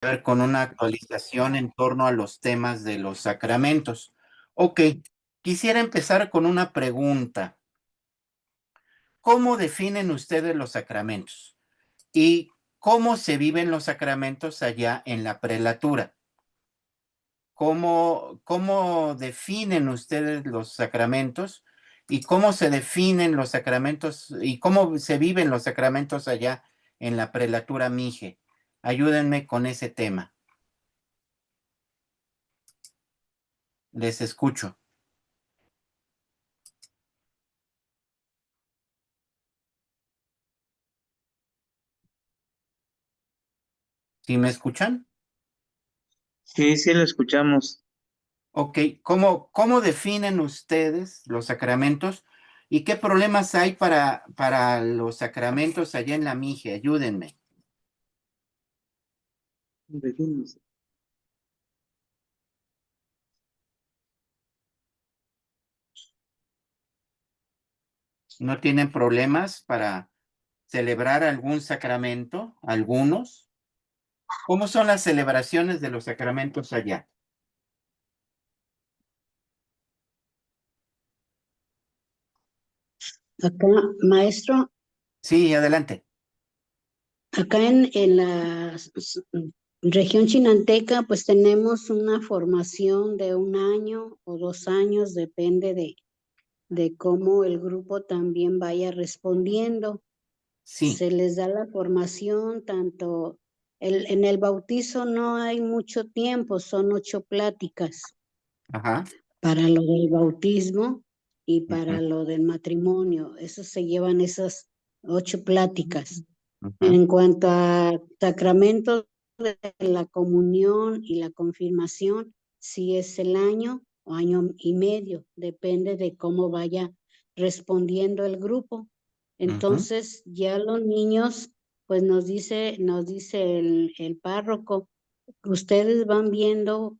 ver con una actualización en torno a los temas de los sacramentos. Ok, quisiera empezar con una pregunta. ¿Cómo definen ustedes los sacramentos? ¿Y cómo se viven los sacramentos allá en la prelatura? ¿Cómo definen ustedes los sacramentos? ¿Y cómo se definen los sacramentos? ¿Y cómo se viven los sacramentos allá en la prelatura Mije? Ayúdenme con ese tema. Les escucho. ¿Sí me escuchan? Sí, sí, lo escuchamos. Ok, ¿cómo definen ustedes los sacramentos y qué problemas hay para los sacramentos allá en la Mije? Ayúdenme. Decimos. ¿No tienen problemas para celebrar algún sacramento? ¿Algunos? ¿Cómo son las celebraciones de los sacramentos allá? Acá, maestro, Sí, adelante. acá en la región chinanteca, pues tenemos una formación de 1 año o 2 años, depende de cómo el grupo también vaya respondiendo. Sí, Se les da la formación, tanto en el bautizo no hay mucho tiempo, son 8 pláticas ajá. para lo del bautismo y Ujú, para lo del matrimonio. Eso se llevan esas 8 pláticas. ujú, En cuanto a sacramentos de la comunión y la confirmación, si es el año o año y medio, depende de cómo vaya respondiendo el grupo. ujú, Entonces, ya los niños, pues nos dice el párroco, ustedes van viendo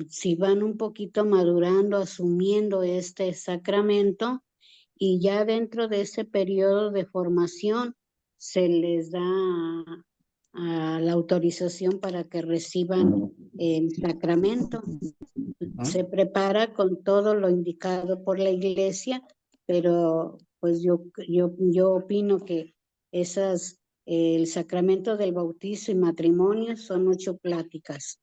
si van un poquito madurando, asumiendo este sacramento, y ya dentro de ese periodo de formación se les da la autorización para que reciban el sacramento. ujú. Se prepara con todo lo indicado por la iglesia, pero pues yo opino que el sacramento del bautizo y matrimonio son 8 pláticas.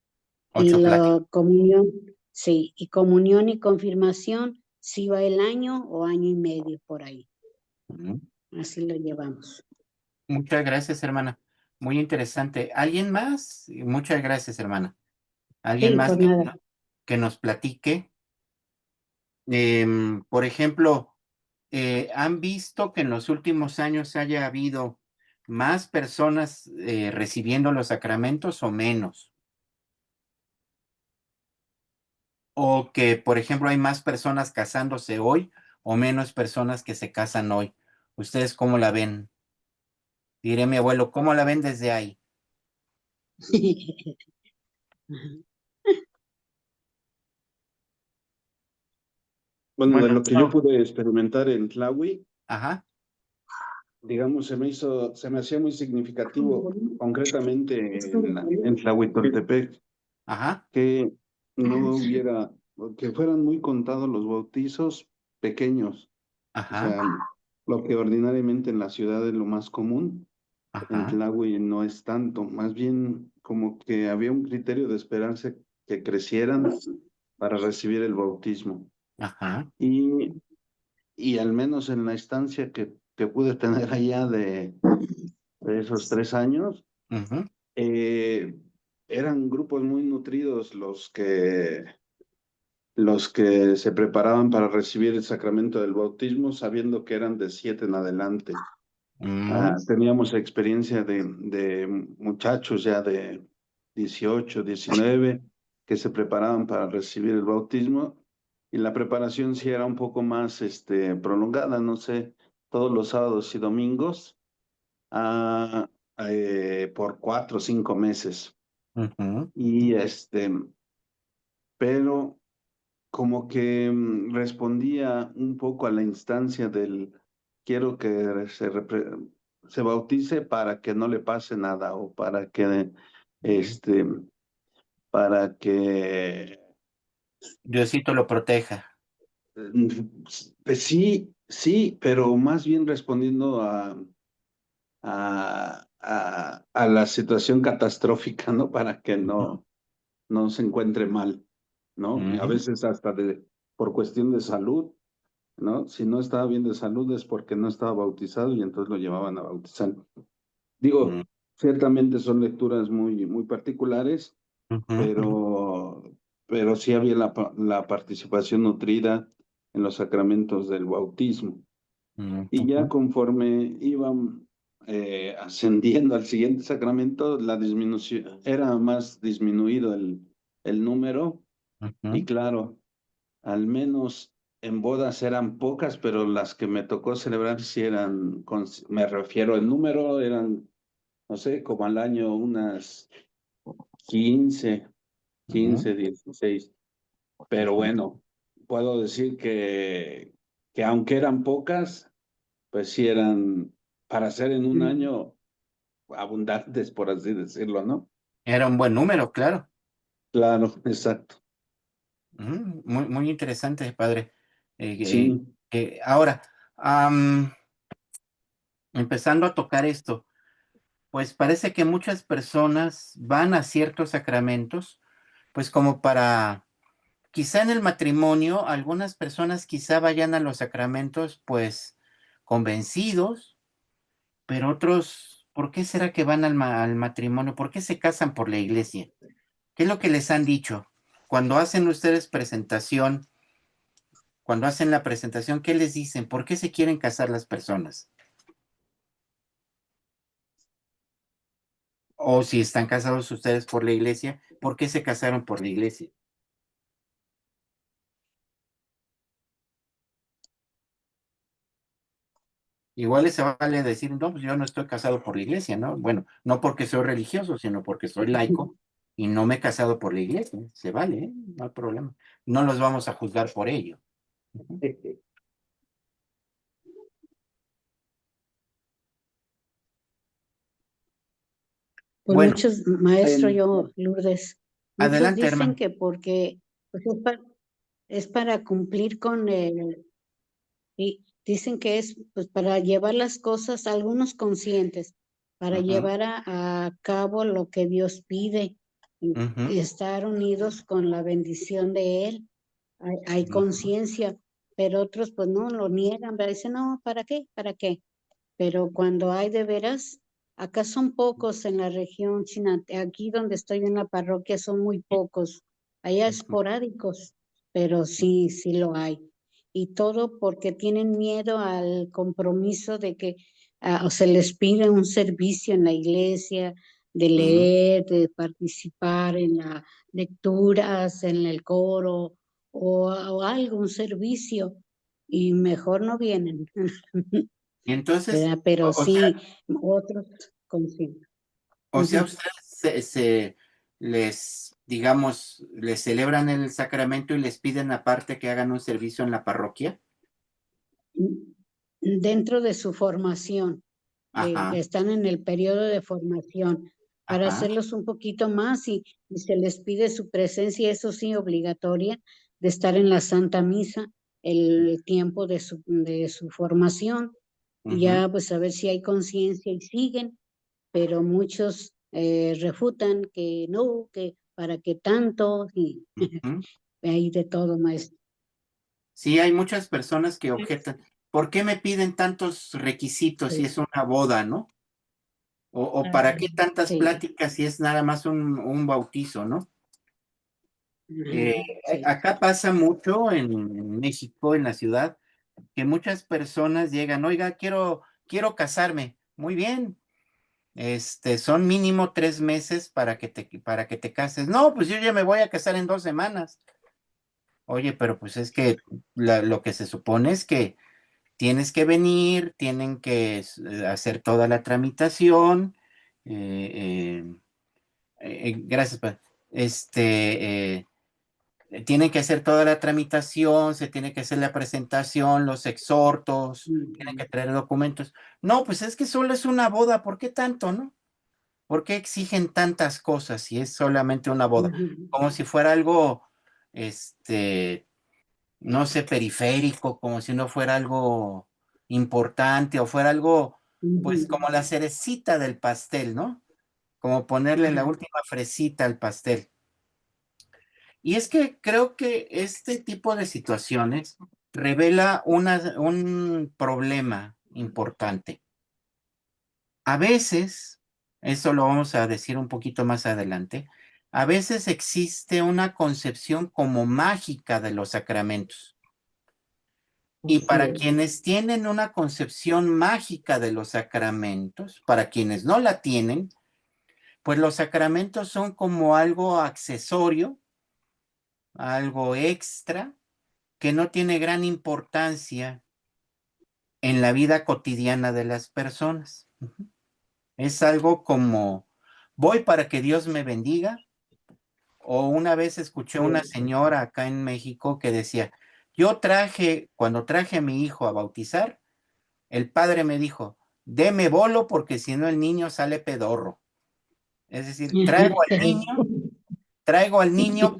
Y 8 pláticas. la comunión, sí, y comunión y confirmación, sí va el año o año y medio por ahí. Ujú. Así lo llevamos. Muchas gracias, hermana. Muy interesante. ¿Alguien más? Muchas gracias, hermana. ¿Alguien Sí, más por nada. que nos platique? Por ejemplo, ¿han visto que en los últimos años haya habido más personas recibiendo los sacramentos o menos? ¿O que, por ejemplo, hay más personas casándose hoy o menos personas que se casan hoy? ¿Ustedes cómo la ven? Diré mi abuelo, ¿cómo la ven desde ahí? Bueno, de Bueno, lo que yo pude experimentar en Tlahui, ajá, digamos, se me hacía muy significativo, concretamente en Tlahuitoltepec, ajá, que no hubiera, que fueran muy contados los bautizos pequeños, o ajá, sea, lo que ordinariamente en la ciudad es lo más común, en ajá, Tlahui no es tanto, más bien como que había un criterio de esperanza que crecieran para recibir el bautismo. ajá, Y y al menos en la estancia que pude tener allá de esos 3 años, ujú, eh, eran grupos muy nutridos los que se preparaban para recibir el sacramento del bautismo, sabiendo que eran de 7 en adelante. mm, Teníamos experiencia de muchachos ya de 18, 19 que se preparaban para recibir el bautismo y la preparación sí era un poco más prolongada, no sé, todos los sábados y domingos ah, por 4 o 5 meses. ujú, Y pero como que respondía un poco a la instancia del quiero que se bautice para que no le pase nada o para que este, para que, Diosito lo proteja. pues sí, pero más bien respondiendo a la situación catastrófica, ¿no? Para que no se encuentre mal, ¿no? A veces hasta por cuestión de salud, ¿no? Si no estaba bien de salud es porque no estaba bautizado y entonces lo llevaban a bautizar. Digo, ciertamente son lecturas muy particulares, pero sí había la participación nutrida en los sacramentos del bautismo. Y ya conforme iban ascendiendo al siguiente sacramento, la disminución era más disminuido el número. Y claro, al menos en bodas eran pocas, pero las que me tocó celebrar sí eran, me refiero al número, eran, no sé, como al año unas 15, 16. Pero bueno, puedo decir que aunque eran pocas, pues sí eran, para ser en un año, abundantes, por así decirlo, ¿no? Era un buen número, claro. Claro, exacto. Muy interesante, padre. Sí. Ahora, empezando a tocar esto, pues parece que muchas personas van a ciertos sacramentos, pues como para, quizá en el matrimonio, algunas personas quizá vayan a los sacramentos, pues convencidos, pero otros, ¿por qué será que van al matrimonio? ¿Por qué se casan por la iglesia? ¿Qué es lo que les han dicho? Cuando hacen ustedes presentación, cuando hacen la presentación, ¿qué les dicen? ¿Por qué se quieren casar las personas? O si están casados ustedes por la iglesia, ¿por qué se casaron por la iglesia? Igual se vale decir, no, pues yo no estoy casado por la iglesia, ¿no? Bueno, no porque soy religioso, sino porque soy laico y no me he casado por la iglesia. Se vale, ¿eh? No hay problema. No los vamos a juzgar por ello. Pues Bueno, muchos, maestro, yo, Lourdes, muchos adelante, dicen hermano. que porque pues, es para cumplir con y dicen que es pues para llevar las cosas, algunos conscientes, para Ujú, llevar a cabo lo que Dios pide ujú, y estar unidos con la bendición de Él. Hay ujú. conciencia, pero otros pues no lo niegan, pero dicen, no, ¿para qué? ¿Para qué? Pero cuando hay de veras, acá son pocos en la región china, aquí donde estoy en la parroquia son muy pocos, allá esporádicos, pero sí, sí lo hay. Y todo porque tienen miedo al compromiso de que o se les pide un servicio en la iglesia, de Ujú. leer, de participar en las lecturas, en el coro o algo, un servicio, y mejor no vienen. Y entonces, ¿Verdad? Pero o sea, sí, otros conscientes. ustedes les, digamos, les celebran el sacramento y les piden aparte que hagan un servicio en la parroquia. Dentro de su formación, Ajá, están en el periodo de formación, para ajá. hacerlos un poquito más y se les pide su presencia, eso sí, obligatoria, de estar en la Santa Misa el tiempo de su formación, y Ujú, ya pues a ver si hay conciencia y siguen, pero muchos refutan que no, que para qué tanto, y ujú. hay de todo, maestro. Sí, hay muchas personas que objetan. ¿Por qué me piden tantos requisitos si es Sí. una boda, no? O para qué tantas Sí, pláticas si es nada más un bautizo, ¿no? Eh, sí. Acá pasa mucho en México, en la ciudad, que muchas personas llegan, oiga, quiero casarme. Muy bien, son mínimo 3 meses para que te cases. No, pues yo ya me voy a casar en 2 semanas. Oye, pero pues es que lo que se supone es que tienes que venir, tienen que hacer toda la tramitación. eh, Gracias, tienen que hacer toda la tramitación, se tiene que hacer la presentación, los exhortos, tienen que traer documentos. No, pues es que solo es una boda, ¿por qué tanto, no? ¿Por qué exigen tantas cosas si es solamente una boda? Ujú, Como si fuera algo, no sé, periférico, como si no fuera algo importante o fuera algo, pues ujú. como la cerecita del pastel, ¿no? Como ponerle la Ajá. última fresita al pastel. Y es que creo que este tipo de situaciones revela un problema importante. A veces, eso lo vamos a decir un poquito más adelante, a veces existe una concepción como mágica de los sacramentos. Y Así para es. quienes tienen una concepción mágica de los sacramentos, para quienes no la tienen, pues los sacramentos son como algo accesorio, algo extra, que no tiene gran importancia en la vida cotidiana de las personas. Es algo como, voy para que Dios me bendiga, o una vez escuché a una señora acá en México que decía, cuando traje a mi hijo a bautizar, el padre me dijo, deme bolo porque si no el niño sale pedorro. Es decir, traigo al niño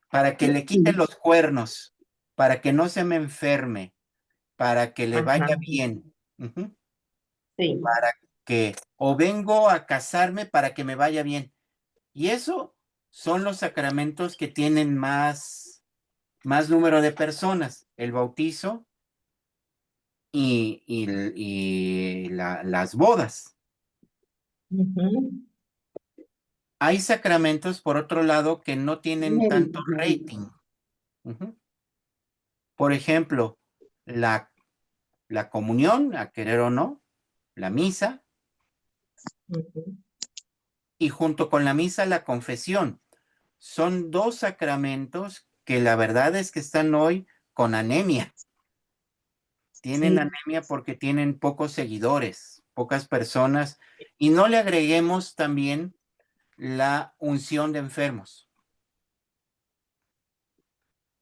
para que le quite los cuernos, para que no se me enferme, para que le Ajá, vaya bien. Ujú. sí. Para que, o vengo a casarme para que me vaya bien. Y eso son los sacramentos que tienen más número de personas, el bautizo y las bodas. Ujú, Hay sacramentos, por otro lado, que no tienen Mary, tanto Mary. rating. Ujú. Por ejemplo, la, la comunión, a querer o no, la misa, ujú. y junto con la misa, la confesión. Son dos sacramentos que la verdad es que están hoy con anemia. Tienen Sí, anemia porque tienen pocos seguidores, pocas personas, y no le agreguemos también la unción de enfermos.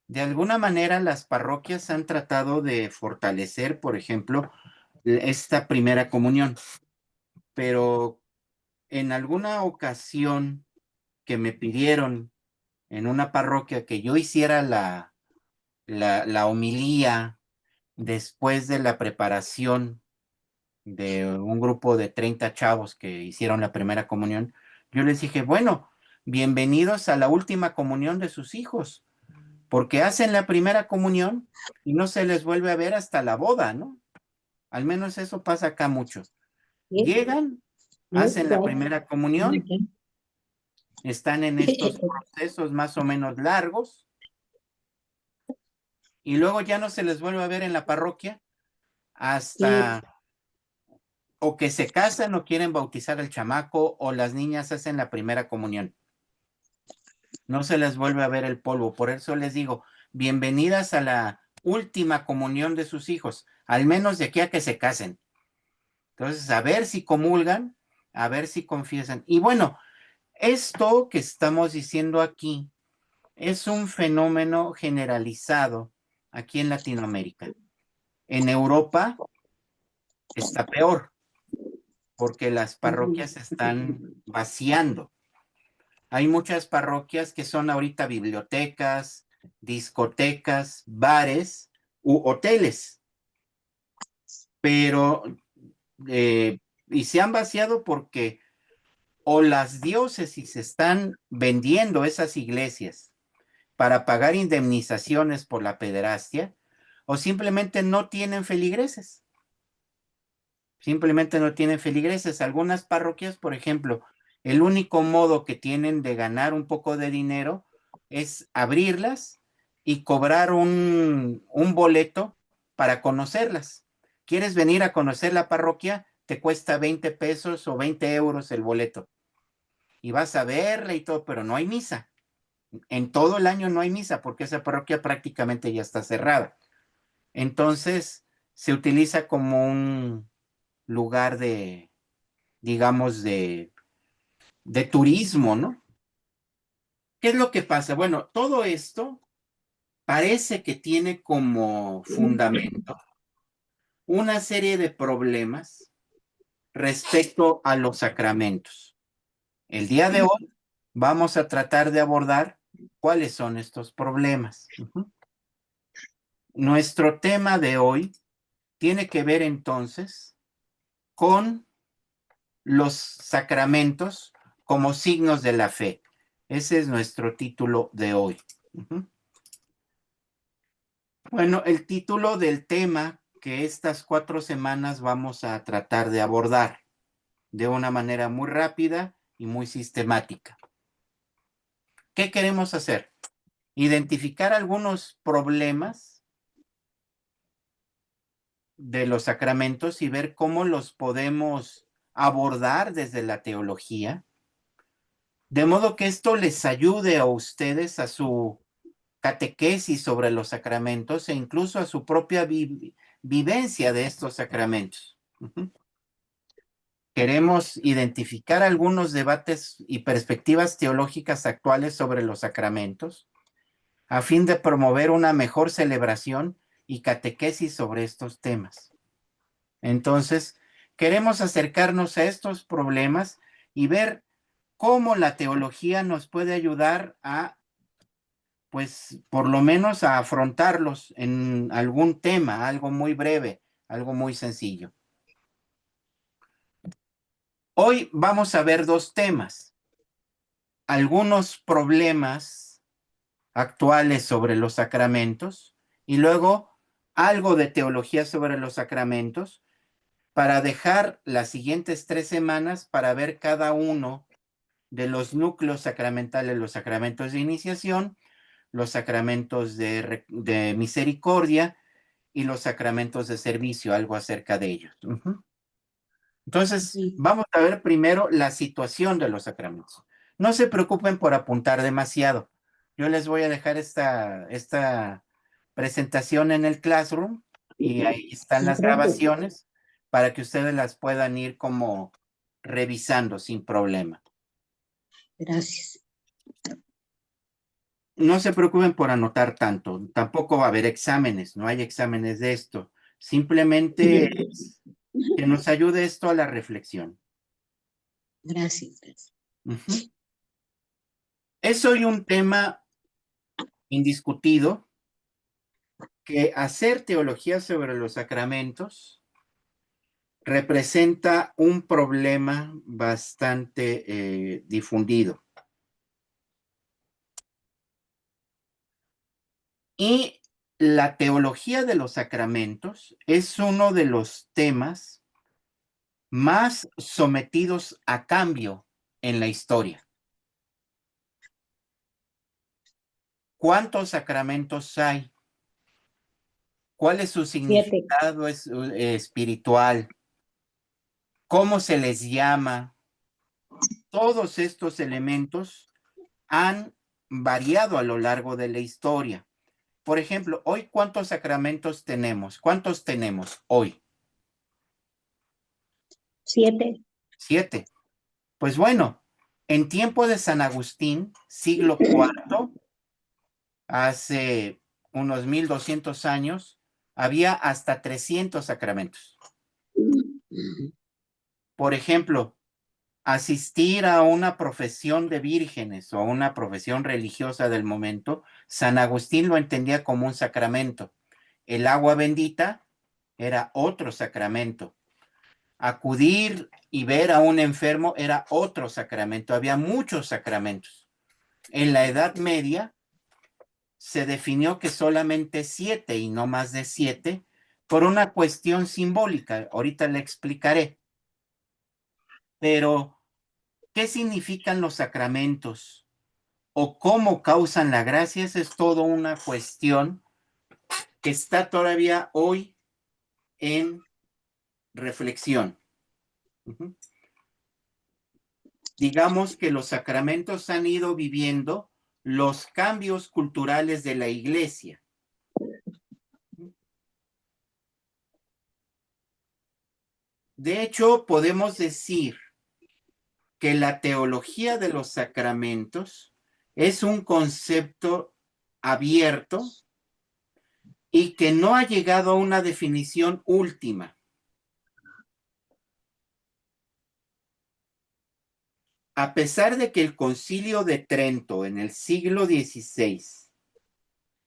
De alguna manera, las parroquias han tratado de fortalecer, por ejemplo, esta primera comunión, pero en alguna ocasión que me pidieron en una parroquia que yo hiciera la homilía después de la preparación de un grupo de 30 chavos que hicieron la primera comunión, yo les dije, bueno, bienvenidos a la última comunión de sus hijos, porque hacen la primera comunión y no se les vuelve a ver hasta la boda, ¿no? Al menos eso pasa acá mucho. sí, Llegan, hacen la Exacto. primera comunión, Aquí. están en estos procesos más o menos largos y luego ya no se les vuelve a ver en la parroquia sí, hasta o que se casan o quieren bautizar al chamaco o las niñas hacen la primera comunión. No se les vuelve a ver el polvo. Por eso les digo, bienvenidas a la última comunión de sus hijos, al menos de aquí a que se casen. Entonces, a ver si comulgan, a ver si confiesan. Y bueno, esto que estamos diciendo aquí es un fenómeno generalizado aquí en Latinoamérica. En Europa está peor porque las parroquias se están vaciando. Hay muchas parroquias que son ahorita bibliotecas, discotecas, bares u hoteles, pero y se han vaciado porque o las diócesis están vendiendo esas iglesias para pagar indemnizaciones por la pederastia o simplemente no tienen feligreses. Simplemente no tienen feligreses. Algunas parroquias, por ejemplo, el único modo que tienen de ganar un poco de dinero es abrirlas y cobrar un boleto para conocerlas. ¿Quieres venir a conocer la parroquia? Te cuesta 20 pesos o 20 euros el boleto. Y vas a verla y todo, pero no hay misa. En todo el año no hay misa porque esa parroquia prácticamente ya está cerrada. Entonces, se utiliza como un lugar de, digamos, de turismo, ¿no? ¿Qué es lo que pasa? Bueno, todo esto parece que tiene como fundamento una serie de problemas respecto a los sacramentos. El día de hoy vamos a tratar de abordar cuáles son estos problemas. Nuestro tema de hoy tiene que ver entonces con los sacramentos como signos de la fe. Ese es nuestro título de hoy. Bueno, el título del tema que estas 4 semanas vamos a tratar de abordar de una manera muy rápida y muy sistemática. ¿Qué queremos hacer? Identificar algunos problemas de los sacramentos y ver cómo los podemos abordar desde la teología, de modo que esto les ayude a ustedes a su catequesis sobre los sacramentos e incluso a su propia vivencia de estos sacramentos. Queremos identificar algunos debates y perspectivas teológicas actuales sobre los sacramentos, a fin de promover una mejor celebración y catequesis sobre estos temas. Entonces, queremos acercarnos a estos problemas y ver cómo la teología nos puede ayudar a, pues, por lo menos a afrontarlos en algún tema, algo muy breve, algo muy sencillo. Hoy vamos a ver 2 temas. Algunos problemas actuales sobre los sacramentos y luego algo de teología sobre los sacramentos para dejar las siguientes 3 semanas para ver cada uno de los núcleos sacramentales, los sacramentos de iniciación, los sacramentos de misericordia y los sacramentos de servicio, algo acerca de ellos. Entonces, vamos a ver primero la situación de los sacramentos. No se preocupen por apuntar demasiado. Yo les voy a dejar esta presentación en el Classroom y ahí están las grabaciones para que ustedes las puedan ir como revisando sin problema. Gracias. No se preocupen por anotar tanto. Tampoco va a haber exámenes. No hay exámenes de esto. Simplemente es que nos ayude esto a la reflexión. Gracias. Es hoy un tema indiscutido que hacer teología sobre los sacramentos representa un problema bastante difundido. Y la teología de los sacramentos es uno de los temas más sometidos a cambio en la historia. ¿Cuántos sacramentos hay? ¿Cuál es su significado espiritual? ¿Cómo se les llama? Todos estos elementos han variado a lo largo de la historia. Por ejemplo, hoy, ¿cuántos sacramentos tenemos? ¿Cuántos tenemos hoy? 7. 7. Pues bueno, en tiempo de San Agustín, siglo IV, hace unos 1200 años, había hasta 300 sacramentos. Por ejemplo, asistir a una profesión de vírgenes o una profesión religiosa del momento, San Agustín lo entendía como un sacramento. El agua bendita era otro sacramento. Acudir y ver a un enfermo era otro sacramento. Había muchos sacramentos. En la Edad Media se definió que solamente 7 y no más de 7 por una cuestión simbólica. Ahorita le explicaré. Pero, ¿qué significan los sacramentos? ¿O cómo causan la gracia? Esa es toda una cuestión que está todavía hoy en reflexión. Digamos que los sacramentos han ido viviendo los cambios culturales de la Iglesia. De hecho, podemos decir que la teología de los sacramentos es un concepto abierto y que no ha llegado a una definición última. a pesar de que el Concilio de Trento en el siglo XVI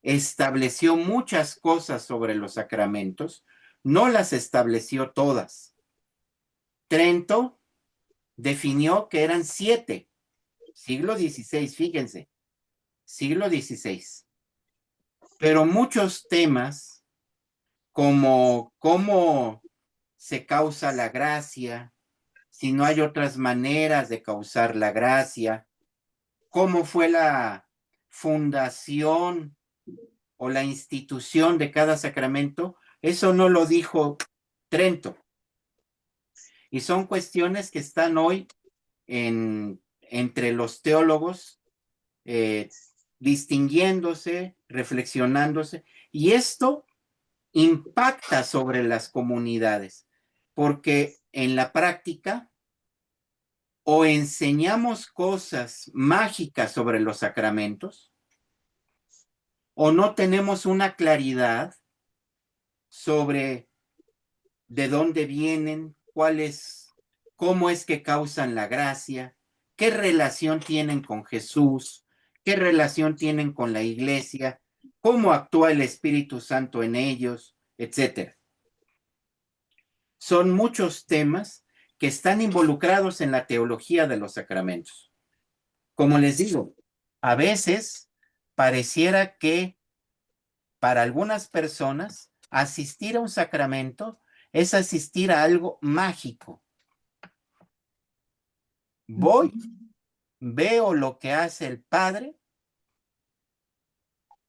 estableció muchas cosas sobre los sacramentos, no las estableció todas. Trento definió que eran 7. Siglo XVI, fíjense, siglo XVI. Pero muchos temas como cómo se causa la gracia, si no hay otras maneras de causar la gracia, cómo fue la fundación o la institución de cada sacramento, eso no lo dijo Trento. Y son cuestiones que están hoy entre los teólogos distinguiéndose, reflexionándose, y esto impacta sobre las comunidades, porque en la práctica o enseñamos cosas mágicas sobre los sacramentos, o no tenemos una claridad sobre de dónde vienen, cómo es que causan la gracia, qué relación tienen con Jesús, qué relación tienen con la iglesia, cómo actúa el Espíritu Santo en ellos, etc. Son muchos temas que están involucrados en la teología de los sacramentos. Como les digo, a veces pareciera que para algunas personas asistir a un sacramento es asistir a algo mágico. Voy, veo lo que hace el Padre,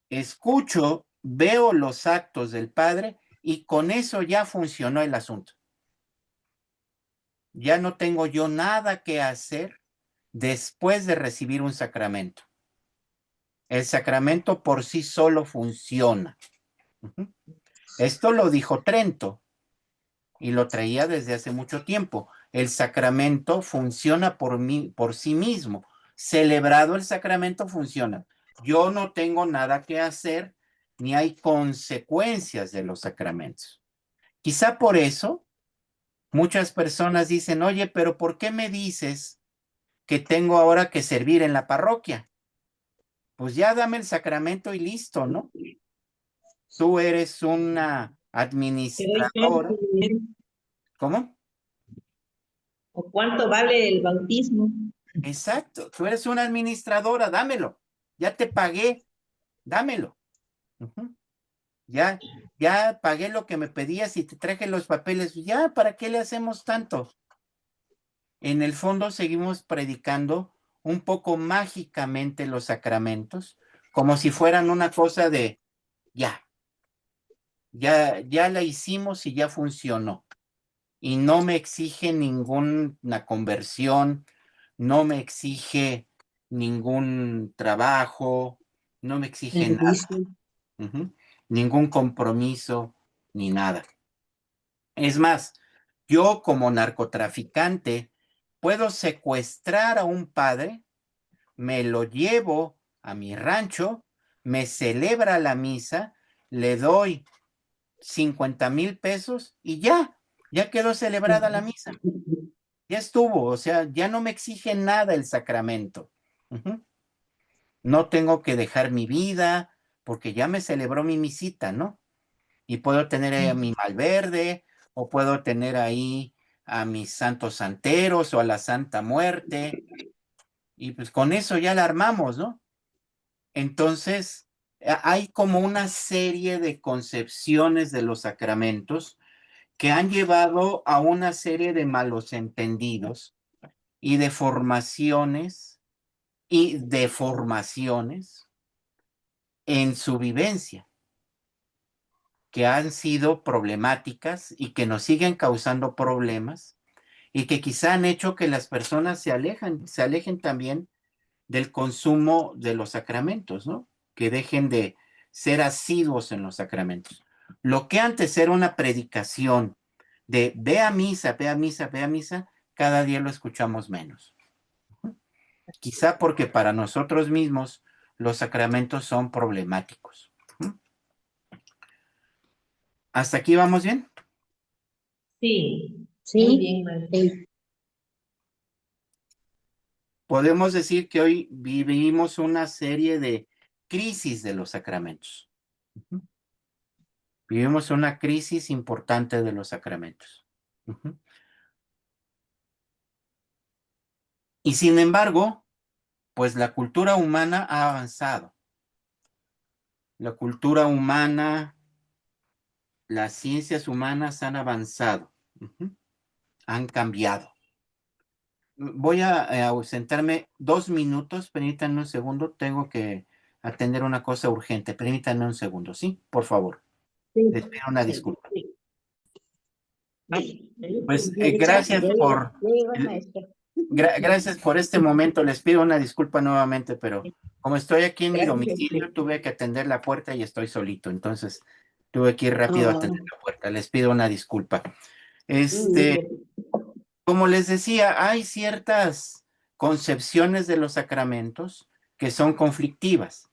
escucho, veo los actos del Padre y con eso ya funcionó el asunto. Ya no tengo yo nada que hacer después de recibir un sacramento. El sacramento por sí solo funciona. Esto lo dijo Trento y lo traía desde hace mucho tiempo. El sacramento funciona por sí mismo. Celebrado el sacramento funciona. Yo no tengo nada que hacer ni hay consecuencias de los sacramentos. Quizá por eso muchas personas dicen, oye, pero ¿por qué me dices que tengo ahora que servir en la parroquia? Pues ya dame el sacramento y listo, ¿no? Tú eres una Te doy tanto administradora. dinero. ¿Cómo? ¿O cuánto vale el bautismo? Exacto, tú eres una administradora, dámelo. Ya te pagué, dámelo. Ya pagué lo que me pedías y te traje los papeles. Ya, ¿para qué le hacemos tanto? En el fondo seguimos predicando un poco mágicamente los sacramentos, como si fueran una cosa de ya la hicimos y ya funcionó. Y no me exige ninguna conversión, no me exige ningún trabajo, no me exige nada, ningún compromiso ni nada. Es más, yo como narcotraficante puedo secuestrar a un padre, me lo llevo a mi rancho, me celebra la misa, le doy 50,000 pesos y ya quedó celebrada la misa. Ya estuvo, o sea, ya no me exige nada el sacramento. No tengo que dejar mi vida porque ya me celebró mi misita, ¿no? Y puedo tener ahí a mi Malverde o puedo tener ahí a mis santos santeros o a la Santa Muerte y pues con eso ya la armamos, ¿no? Entonces, hay como una serie de concepciones de los sacramentos que han llevado a una serie de malos entendidos y deformaciones en su vivencia, que han sido problemáticas y que nos siguen causando problemas y que quizá han hecho que las personas se alejen también del consumo de los sacramentos, ¿no? Que dejen de ser asiduos en los sacramentos. Lo que antes era una predicación de ve a misa, ve a misa, ve a misa, cada día lo escuchamos menos. Quizá porque para nosotros mismos los sacramentos son problemáticos. ¿Hasta aquí vamos bien? Sí, muy Sí, bien, María. sí. podemos decir que hoy vivimos una serie de crisis de los sacramentos. Vivimos una crisis importante de los sacramentos. Y sin embargo, pues la cultura humana ha avanzado. La cultura humana, las ciencias humanas han avanzado, han cambiado. Voy a ausentarme 2 minutos, permítanme un segundo, tengo que atender una cosa urgente, permítanme un segundo, ¿sí? Por favor, les pido una disculpa. Pues gracias por... Gracias por este momento. Les pido una disculpa nuevamente, pero como estoy aquí en mi domicilio, tuve que atender la puerta y estoy solito. Entonces, tuve que ir rápido a atender la puerta. Les pido una disculpa. Como les decía, hay ciertas concepciones de los sacramentos que son conflictivas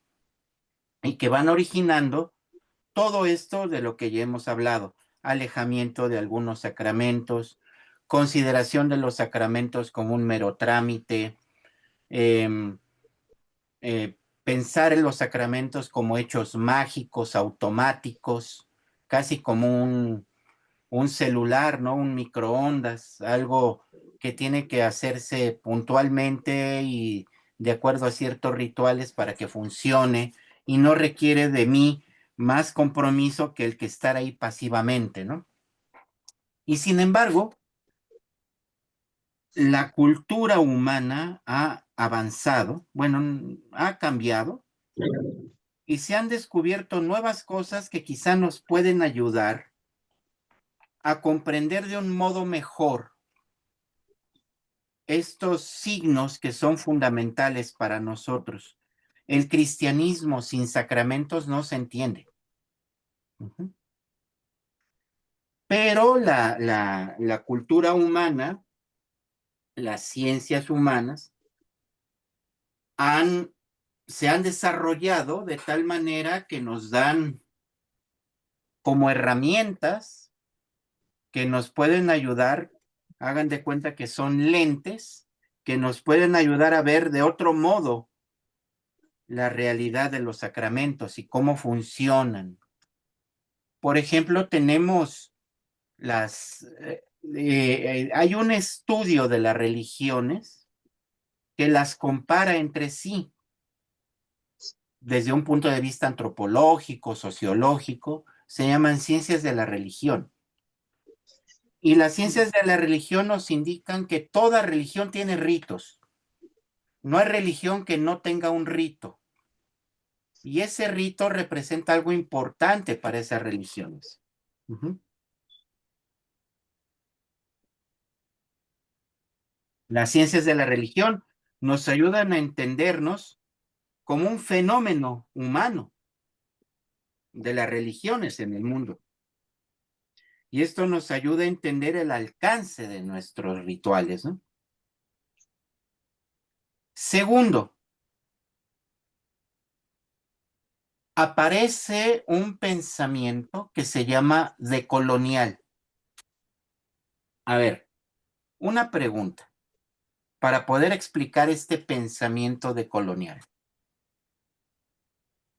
y que van originando todo esto de lo que ya hemos hablado. Alejamiento de algunos sacramentos, consideración de los sacramentos como un mero trámite, pensar en los sacramentos como hechos mágicos, automáticos, casi como un celular, ¿no? Un microondas, algo que tiene que hacerse puntualmente y de acuerdo a ciertos rituales para que funcione y no requiere de mí más compromiso que el que estar ahí pasivamente, ¿no? Y sin embargo, la cultura humana ha avanzado, bueno, ha cambiado y se han descubierto nuevas cosas que quizá nos pueden ayudar a comprender de un modo mejor estos signos que son fundamentales para nosotros. El cristianismo sin sacramentos no se entiende. Pero la cultura humana, las ciencias humanas, se han desarrollado de tal manera que nos dan como herramientas que nos pueden ayudar, hagan de cuenta que son lentes, que nos pueden ayudar a ver de otro modo la realidad de los sacramentos y cómo funcionan. Por ejemplo, tenemos hay un estudio de las religiones que las compara entre sí desde un punto de vista antropológico, sociológico, se llaman ciencias de la religión. Y las ciencias de la religión nos indican que toda religión tiene ritos. No hay religión que no tenga un rito. Y ese rito representa algo importante para esas religiones. Las ciencias de la religión nos ayudan a entendernos como un fenómeno humano de las religiones en el mundo. Y esto nos ayuda a entender el alcance de nuestros rituales, ¿no? Segundo, aparece un pensamiento que se llama decolonial. A ver, una pregunta para poder explicar este pensamiento decolonial.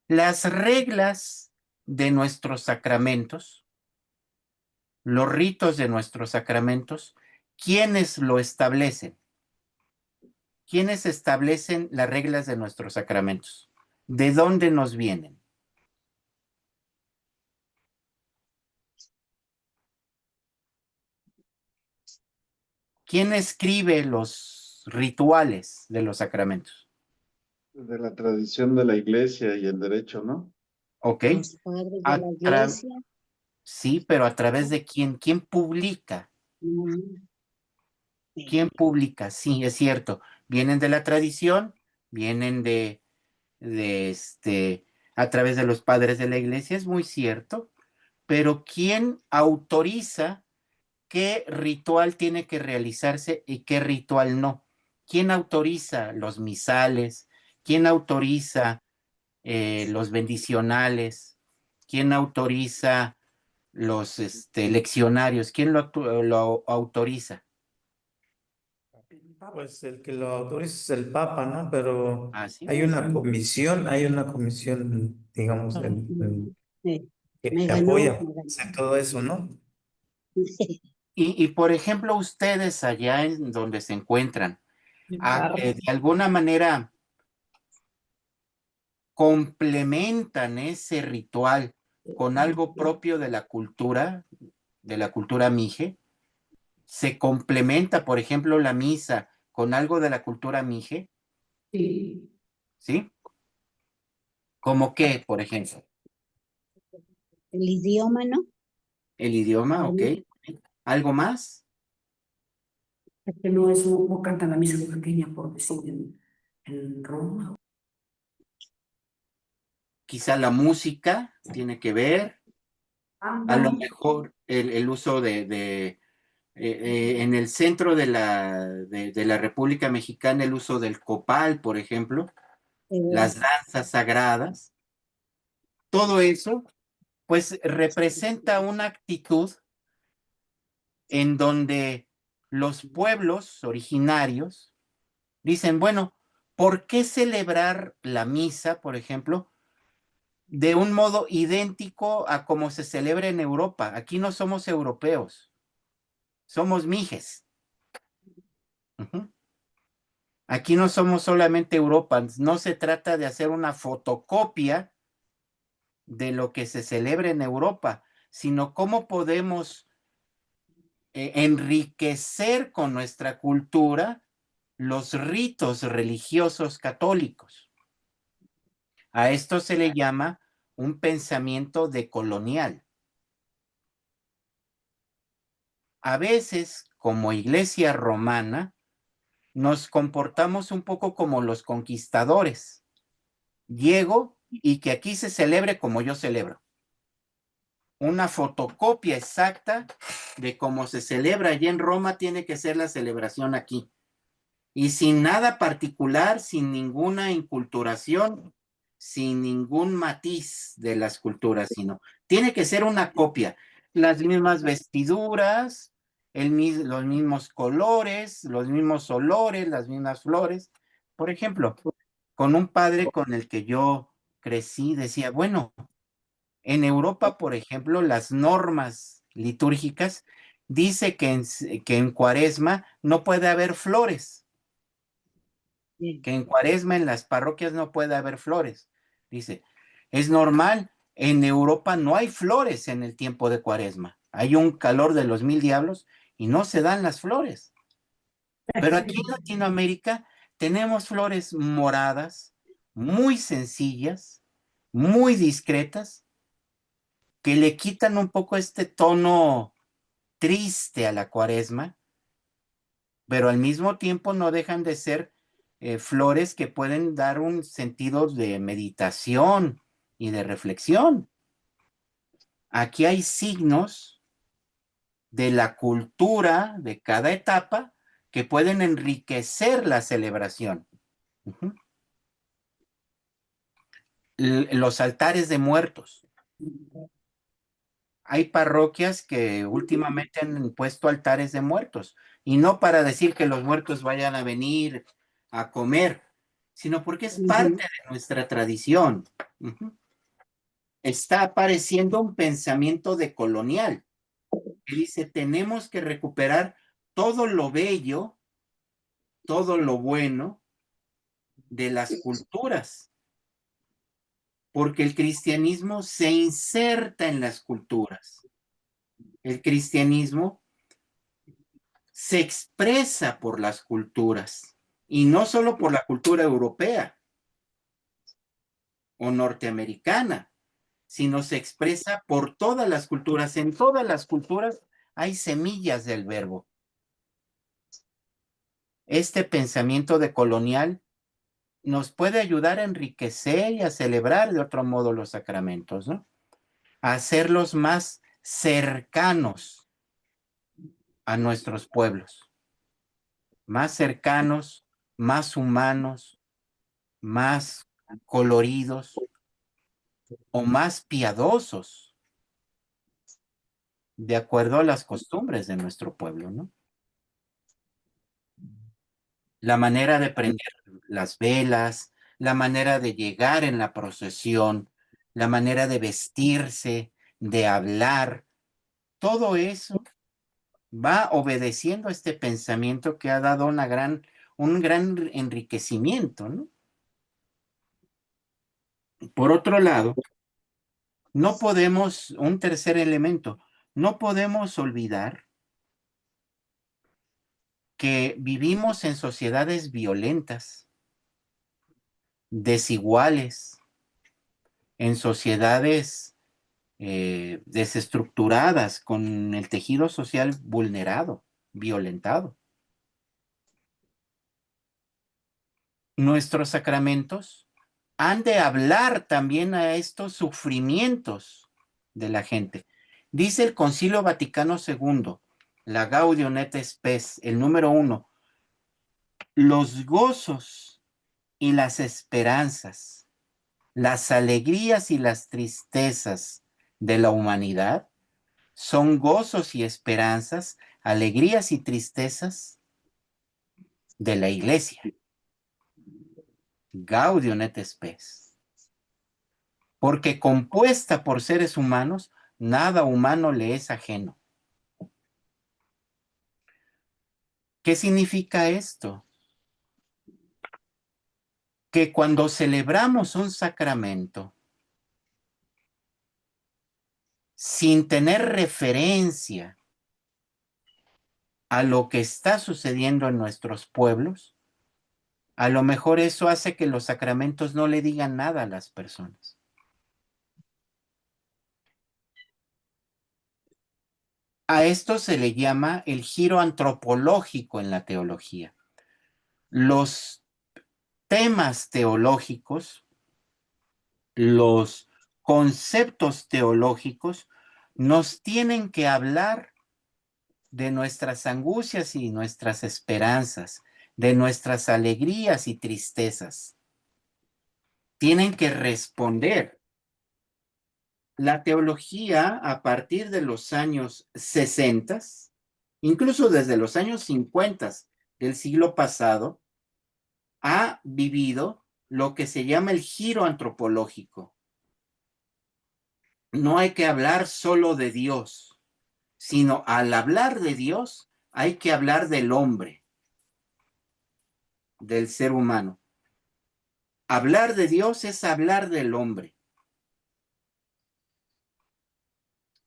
Las reglas de nuestros sacramentos, los ritos de nuestros sacramentos, ¿quiénes lo establecen? ¿Quiénes establecen las reglas de nuestros sacramentos? ¿De dónde nos vienen? ¿Quién escribe los rituales de los sacramentos? De la tradición de la iglesia y el derecho, ¿no? ¿Ok? Los padres de la iglesia. Sí, pero ¿a través de quién? ¿Quién publica? ¿Quién publica? Sí, es cierto. Vienen de la tradición, vienen a través de los padres de la iglesia, es muy cierto, pero ¿quién autoriza qué ritual tiene que realizarse y qué ritual no? ¿Quién autoriza los misales? ¿Quién autoriza los bendicionales? ¿Quién autoriza los leccionarios? ¿Quién lo autoriza? Pues el que lo autoriza es el Papa, ¿no? Pero Así hay es. una comisión, digamos, Sí, que me ganó, apoya me ganó. hacer todo eso, ¿no? Por ejemplo, ustedes allá en donde se encuentran, de alguna manera complementan ese ritual con algo propio de la cultura mije. Se complementa, por ejemplo, la misa con algo de la cultura mije, Sí. ¿sí? ¿Cómo qué, por ejemplo? El idioma, ¿no? El idioma, ok. ¿Algo más? Es que no es, no cantan la misa pequeña por decir en Roma. Quizá la música tiene que ver, a lo mejor el uso en el centro de la República Mexicana, el uso del copal, por ejemplo, las danzas sagradas, todo eso, pues representa una actitud en donde los pueblos originarios dicen, bueno, ¿por qué celebrar la misa, por ejemplo, de un modo idéntico a como se celebra en Europa? Aquí no somos europeos, somos mijes. Ujú. Aquí no somos solamente Europa, no se trata de hacer una fotocopia de lo que se celebra en Europa, sino cómo podemos enriquecer con nuestra cultura los ritos religiosos católicos. A esto se le llama un pensamiento decolonial. A veces, como iglesia romana, nos comportamos un poco como los conquistadores. Llego y que aquí se celebre como yo celebro. Una fotocopia exacta de cómo se celebra allí en Roma tiene que ser la celebración aquí. Y sin nada particular, sin ninguna inculturación, sin ningún matiz de las culturas, sino tiene que ser una copia. Las mismas vestiduras, los mismos colores, los mismos olores, las mismas flores. Por ejemplo, con un padre con el que yo crecí, decía, bueno, en Europa, por ejemplo, las normas litúrgicas dice que en Cuaresma no puede haber flores, que en Cuaresma en las parroquias no puede haber flores. Dice, es normal, en Europa no hay flores en el tiempo de Cuaresma. Hay un calor de los mil diablos y no se dan las flores. Pero aquí en Latinoamérica tenemos flores moradas, muy sencillas, muy discretas, que le quitan un poco este tono triste a la Cuaresma, pero al mismo tiempo no dejan de ser flores que pueden dar un sentido de meditación y de reflexión. Aquí hay signos de la cultura de cada etapa que pueden enriquecer la celebración. Ujú. Los altares de muertos. Hay parroquias que últimamente han puesto altares de muertos, y no para decir que los muertos vayan a venir a comer, sino porque es parte de nuestra tradición. Ujú. Está apareciendo un pensamiento decolonial que dice, tenemos que recuperar todo lo bello, todo lo bueno de las culturas, porque el cristianismo se inserta en las culturas. El cristianismo se expresa por las culturas, y no solo por la cultura europea o norteamericana, sino se expresa por todas las culturas. En todas las culturas hay semillas del verbo. Este pensamiento decolonial nos puede ayudar a enriquecer y a celebrar de otro modo los sacramentos, ¿no? A hacerlos más cercanos a nuestros pueblos, más cercanos, más humanos, más coloridos o más piadosos, de acuerdo a las costumbres de nuestro pueblo, ¿no? la manera de prender las velas, la manera de llegar en la procesión, la manera de vestirse, de hablar, todo eso va obedeciendo a este pensamiento que ha dado un gran enriquecimiento, ¿no? Por otro lado, no podemos, un tercer elemento, no podemos olvidar que vivimos en sociedades violentas, desiguales, en sociedades desestructuradas, con el tejido social vulnerado, violentado. Nuestros sacramentos han de hablar también a estos sufrimientos de la gente. Dice el Concilio Vaticano II, la Gaudium et Spes, el número 1, los gozos y las esperanzas, las alegrías y las tristezas de la humanidad son gozos y esperanzas, alegrías y tristezas de la Iglesia. Gaudium et Spes. Porque compuesta por seres humanos, nada humano le es ajeno. ¿Qué significa esto? Que cuando celebramos un sacramento, sin tener referencia a lo que está sucediendo en nuestros pueblos, a lo mejor eso hace que los sacramentos no le digan nada a las personas. A esto se le llama el giro antropológico en la teología. Los temas teológicos, los conceptos teológicos nos tienen que hablar de nuestras angustias y nuestras esperanzas, de nuestras alegrías y tristezas. Tienen que responder. La teología, a partir de los años 60, incluso desde los años 50 del siglo pasado, ha vivido lo que se llama el giro antropológico. No hay que hablar solo de Dios, sino al hablar de Dios hay que hablar del hombre, del ser humano. Hablar de Dios es hablar del hombre.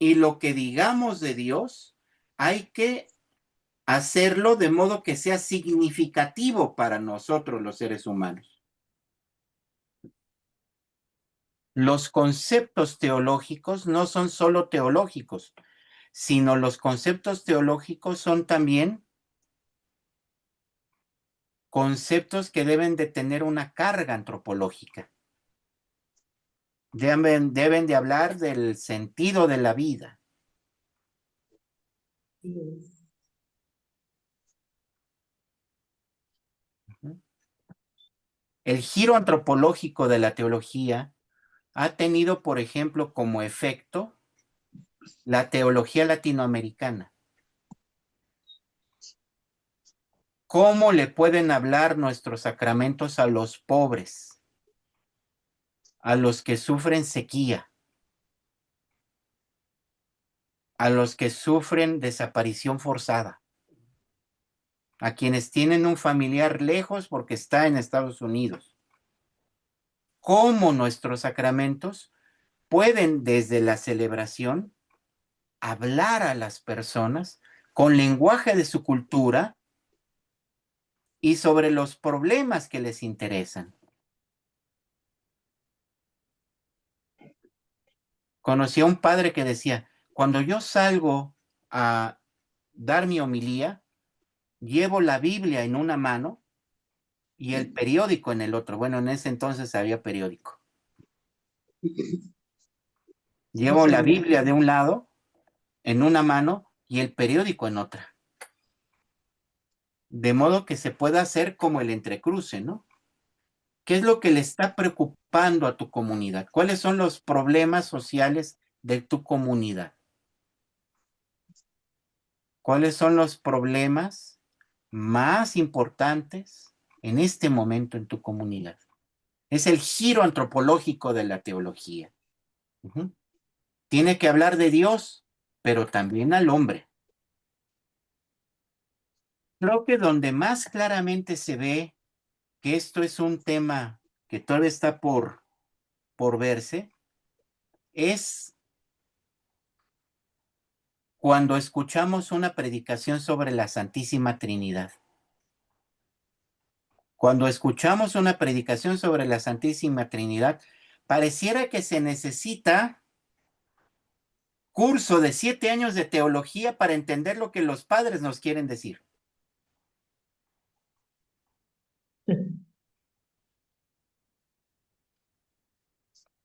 Y lo que digamos de Dios hay que hacerlo de modo que sea significativo para nosotros los seres humanos. Los conceptos teológicos no son solo teológicos, sino los conceptos teológicos son también conceptos que deben de tener una carga antropológica. Deben de hablar del sentido de la vida. El giro antropológico de la teología ha tenido, por ejemplo, como efecto la teología latinoamericana. ¿Cómo le pueden hablar nuestros sacramentos a los pobres, a los que sufren sequía, a los que sufren desaparición forzada, a quienes tienen un familiar lejos porque está en Estados Unidos? ¿Cómo nuestros sacramentos pueden desde la celebración hablar a las personas con lenguaje de su cultura y sobre los problemas que les interesan? Conocí a un padre que decía, cuando yo salgo a dar mi homilía, llevo la Biblia en una mano y el periódico en el otro. Bueno, en ese entonces había periódico. Llevo la Biblia de un lado, en una mano, y el periódico en otra. De modo que se pueda hacer como el entrecruce, ¿no? ¿Qué es lo que le está preocupando a tu comunidad? ¿Cuáles son los problemas sociales de tu comunidad? ¿Cuáles son los problemas más importantes en este momento en tu comunidad. Es el giro antropológico de la teología. Tiene que hablar de Dios, pero también al hombre. Creo que donde más claramente se ve que esto es un tema que todavía está por verse, es cuando escuchamos una predicación sobre la Santísima Trinidad. Cuando escuchamos una predicación sobre la Santísima Trinidad, pareciera que se necesita curso de 7 años de teología para entender lo que los padres nos quieren decir.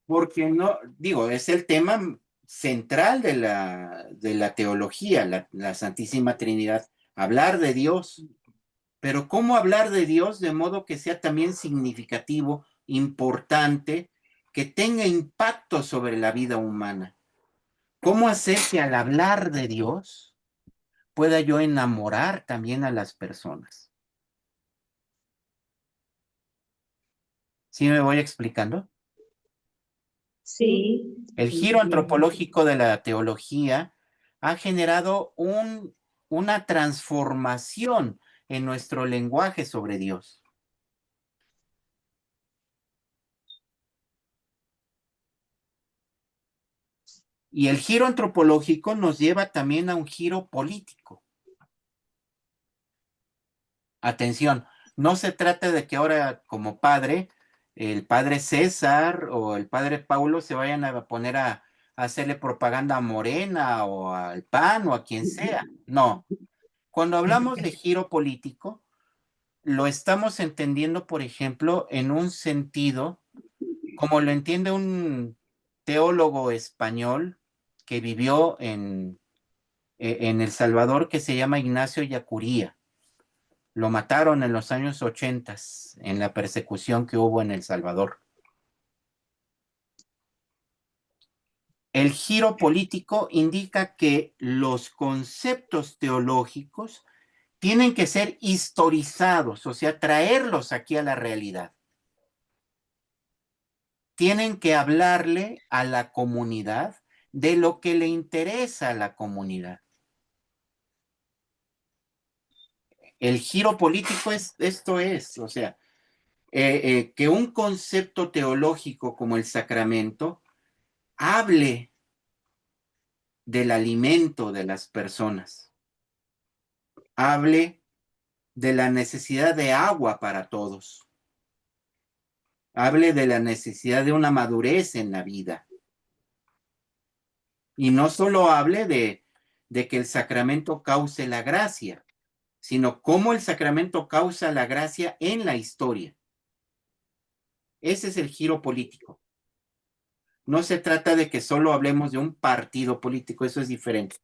Porque no, digo, es el tema central de la teología, la Santísima Trinidad, hablar de Dios. Pero ¿cómo hablar de Dios de modo que sea también significativo, importante, que tenga impacto sobre la vida humana? ¿Cómo hacer que al hablar de Dios pueda yo enamorar también a las personas? ¿Sí me voy explicando? Sí. El giro antropológico de la teología ha generado una transformación en nuestro lenguaje sobre Dios. Y el giro antropológico nos lleva también a un giro político. Atención, no se trata de que ahora como padre, el padre César o el padre Paulo se vayan a poner a hacerle propaganda a Morena o al PAN o a quien sea. No. Cuando hablamos de giro político, lo estamos entendiendo, por ejemplo, en un sentido, como lo entiende un teólogo español que vivió en El Salvador, que se llama Ignacio Yacuría. Lo mataron en los años 80 en la persecución que hubo en El Salvador. El giro político indica que los conceptos teológicos tienen que ser historizados, o sea, traerlos aquí a la realidad. Tienen que hablarle a la comunidad de lo que le interesa a la comunidad. El giro político esto es, o sea, que un concepto teológico como el sacramento hable del alimento de las personas, hable de la necesidad de agua para todos, hable de la necesidad de una madurez en la vida. Y no solo hable de que el sacramento cause la gracia, sino cómo el sacramento causa la gracia en la historia. Ese es el giro político. No se trata de que solo hablemos de un partido político, eso es diferente.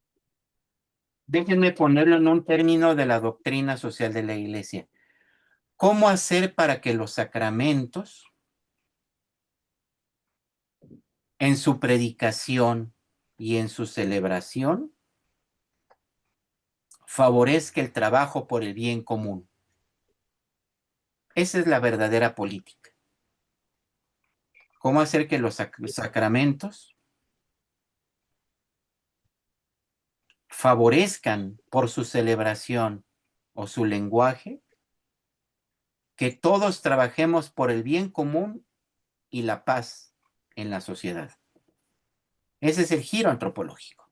Déjenme ponerlo en un término de la doctrina social de la Iglesia. ¿Cómo hacer para que los sacramentos, en su predicación y en su celebración, favorezca el trabajo por el bien común? Esa es la verdadera política. ¿Cómo hacer que los sacramentos favorezcan por su celebración o su lenguaje que todos trabajemos por el bien común y la paz en la sociedad? Ese es el giro antropológico.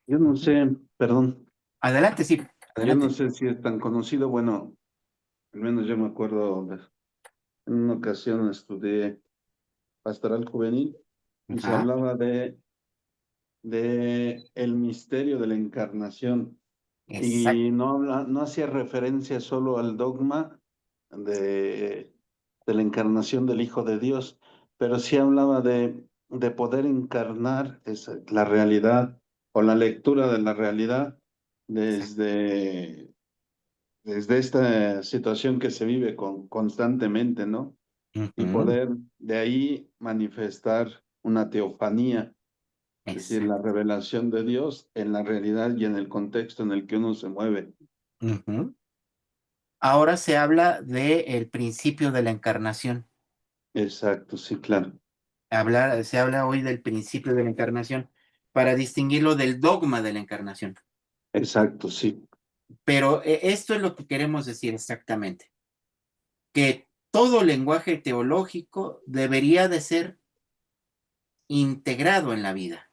Yo no sé, perdón, Adelante, sí. yo Adelante. no sé si es tan conocido, bueno, al menos yo me acuerdo, en una ocasión estudié pastoral juvenil y se Ajá. hablaba de el misterio de la encarnación Exacto. y no hacía referencia solo al dogma de la encarnación del Hijo de Dios, pero sí hablaba de poder encarnar la realidad o la lectura de la realidad desde, desde esta situación que se vive constantemente, ¿no? Y Ujú. poder de ahí manifestar una teofanía Es decir, la revelación de Dios en la realidad y en el contexto en el que uno se mueve. Ujú. Ahora se habla del principio de la encarnación. Exacto, sí, claro. Se habla hoy del principio de la encarnación para distinguirlo del dogma de la encarnación. Exacto, sí. Pero esto es lo que queremos decir exactamente, que todo lenguaje teológico debería de ser integrado en la vida.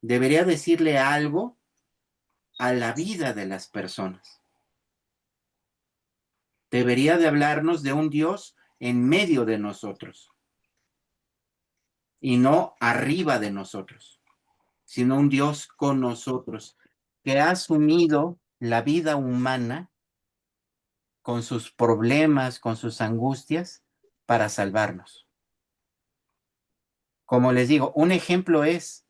Debería decirle algo a la vida de las personas. Debería de hablarnos de un Dios en medio de nosotros y no arriba de nosotros, sino un Dios con nosotros, que ha asumido la vida humana con sus problemas, con sus angustias, para salvarnos. Como les digo, un ejemplo es,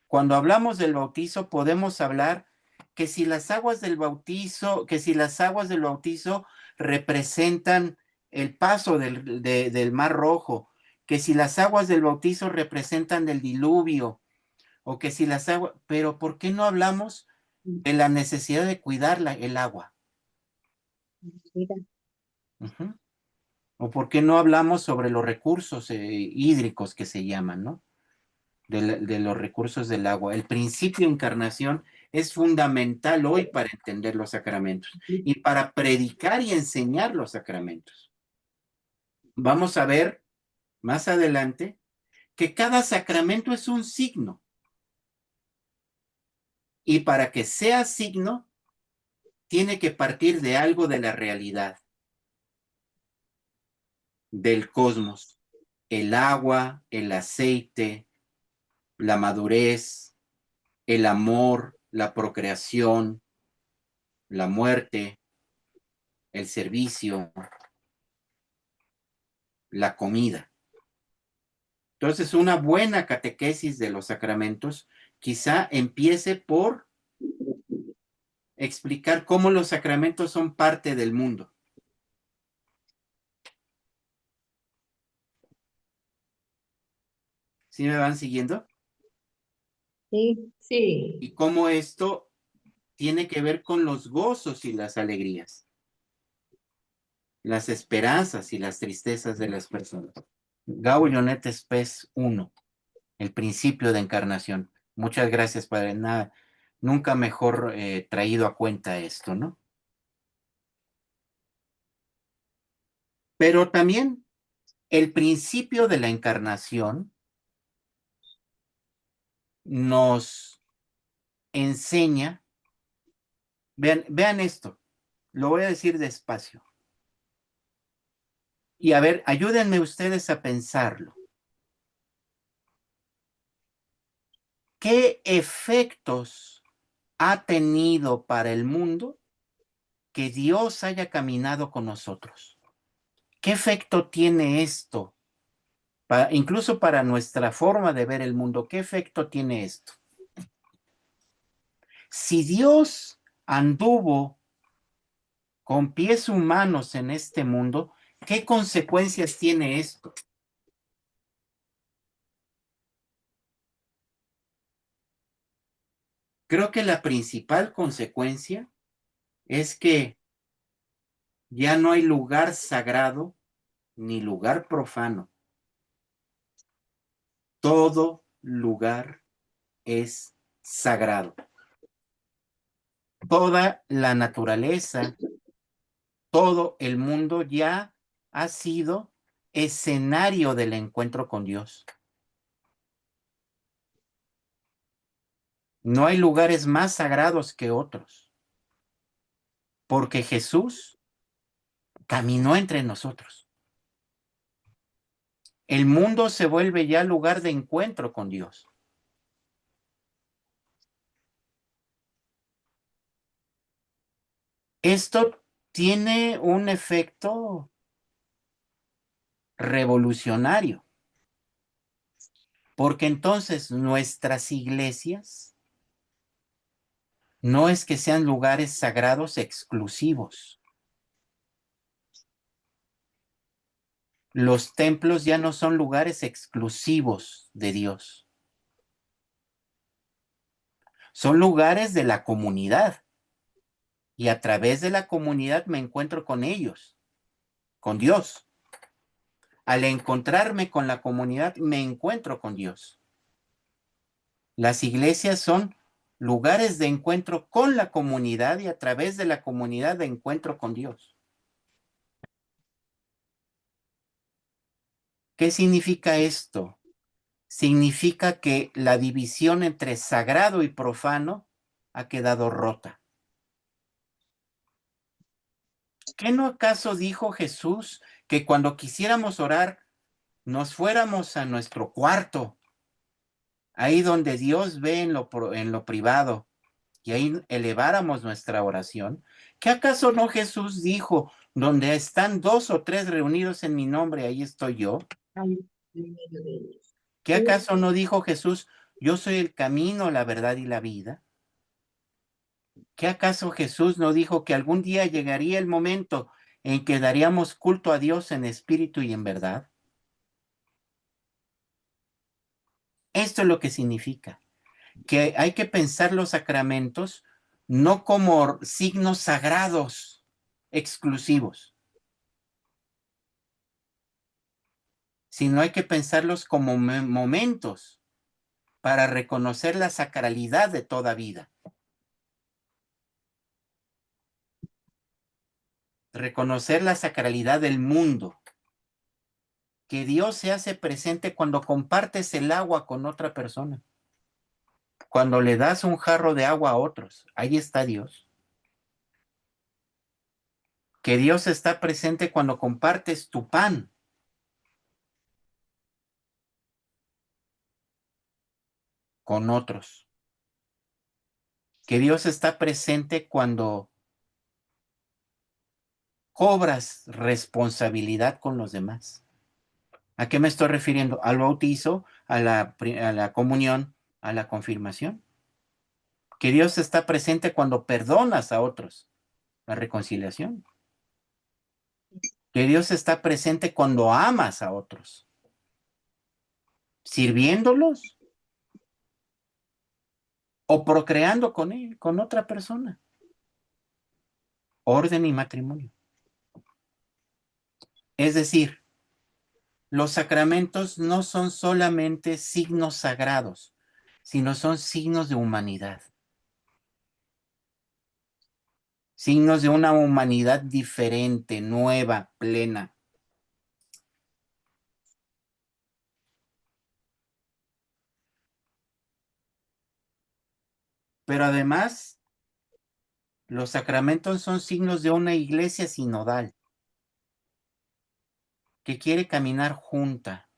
cuando hablamos del bautizo, podemos hablar que si las aguas del bautizo, representan el paso del Mar Rojo, que si las aguas del bautizo representan el diluvio, o que si las aguas, pero ¿por qué no hablamos de la necesidad de cuidar el agua? Mira, Ujú. ¿O por qué no hablamos sobre los recursos hídricos que se llaman, ¿no? De los recursos del agua. El principio de encarnación es fundamental hoy para entender los sacramentos y para predicar y enseñar los sacramentos. Vamos a ver más adelante que cada sacramento es un signo. Y para que sea signo, tiene que partir de algo de la realidad, del cosmos. El agua, el aceite, la madurez, el amor, la procreación, la muerte, el servicio, la comida. Entonces, una buena catequesis de los sacramentos quizá empiece por explicar cómo los sacramentos son parte del mundo. ¿Sí me van siguiendo? sí, Sí. Y cómo esto tiene que ver con los gozos y las alegrías, las esperanzas y las tristezas de las personas. Gaulionet Spes 1, el principio de encarnación. Muchas gracias, Padre. Nada, nunca mejor traído a cuenta esto, ¿no? Pero también el principio de la encarnación nos enseña, vean esto, lo voy a decir despacio. Y a ver, ayúdenme ustedes a pensarlo. ¿Qué efectos ha tenido para el mundo que Dios haya caminado con nosotros? ¿Qué efecto tiene esto? Incluso para nuestra forma de ver el mundo, ¿qué efecto tiene esto? Si Dios anduvo con pies humanos en este mundo, ¿qué consecuencias tiene esto? Creo que la principal consecuencia es que ya no hay lugar sagrado ni lugar profano. Todo lugar es sagrado. Toda la naturaleza, todo el mundo ya ha sido escenario del encuentro con Dios. No hay lugares más sagrados que otros, porque Jesús caminó entre nosotros. El mundo se vuelve ya lugar de encuentro con Dios. Esto tiene un efecto revolucionario, porque entonces nuestras iglesias no es que sean lugares sagrados exclusivos. Los templos ya no son lugares exclusivos de Dios. Son lugares de la comunidad. Y a través de la comunidad me encuentro con ellos, con Dios. Al encontrarme con la comunidad, me encuentro con Dios. Las iglesias son lugares de encuentro con la comunidad y a través de la comunidad de encuentro con Dios. ¿Qué significa esto? Significa que la división entre sagrado y profano ha quedado rota. ¿Qué no acaso dijo Jesús que cuando quisiéramos orar nos fuéramos a nuestro cuarto, ahí donde Dios ve en lo privado, y ahí eleváramos nuestra oración? ¿Qué acaso no Jesús dijo, donde están 2 o 3 reunidos en mi nombre, ahí estoy yo? ¿Qué acaso no dijo Jesús, yo soy el camino, la verdad y la vida? ¿Qué acaso Jesús no dijo que algún día llegaría el momento en que daríamos culto a Dios en espíritu y en verdad? Esto es lo que significa, que hay que pensar los sacramentos no como signos sagrados exclusivos, sino hay que pensarlos como momentos para reconocer la sacralidad de toda vida. Reconocer la sacralidad del mundo. Que Dios se hace presente cuando compartes el agua con otra persona. Cuando le das un jarro de agua a otros. Ahí está Dios. Que Dios está presente cuando compartes tu pan con otros. Que Dios está presente cuando cobras responsabilidad con los demás. ¿A qué me estoy refiriendo? Al bautizo, a la comunión, a la confirmación. Que Dios está presente cuando perdonas a otros. La reconciliación. Que Dios está presente cuando amas a otros. Sirviéndolos o procreando con él, con otra persona. Orden y matrimonio. Es decir, los sacramentos no son solamente signos sagrados, sino son signos de humanidad. Signos de una humanidad diferente, nueva, plena. Pero además, los sacramentos son signos de una iglesia sinodal que quiere caminar junta.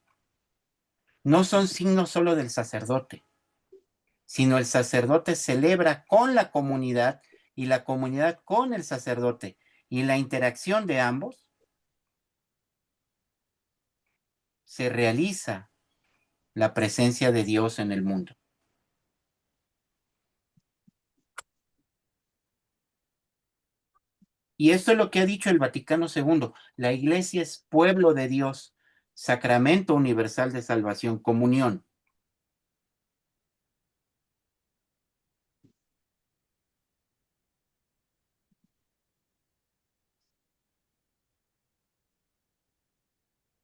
No son signos solo del sacerdote, sino el sacerdote celebra con la comunidad y la comunidad con el sacerdote. Y la interacción de ambos se realiza la presencia de Dios en el mundo. Y esto es lo que ha dicho el Vaticano II. La iglesia es pueblo de Dios, sacramento universal de salvación, comunión.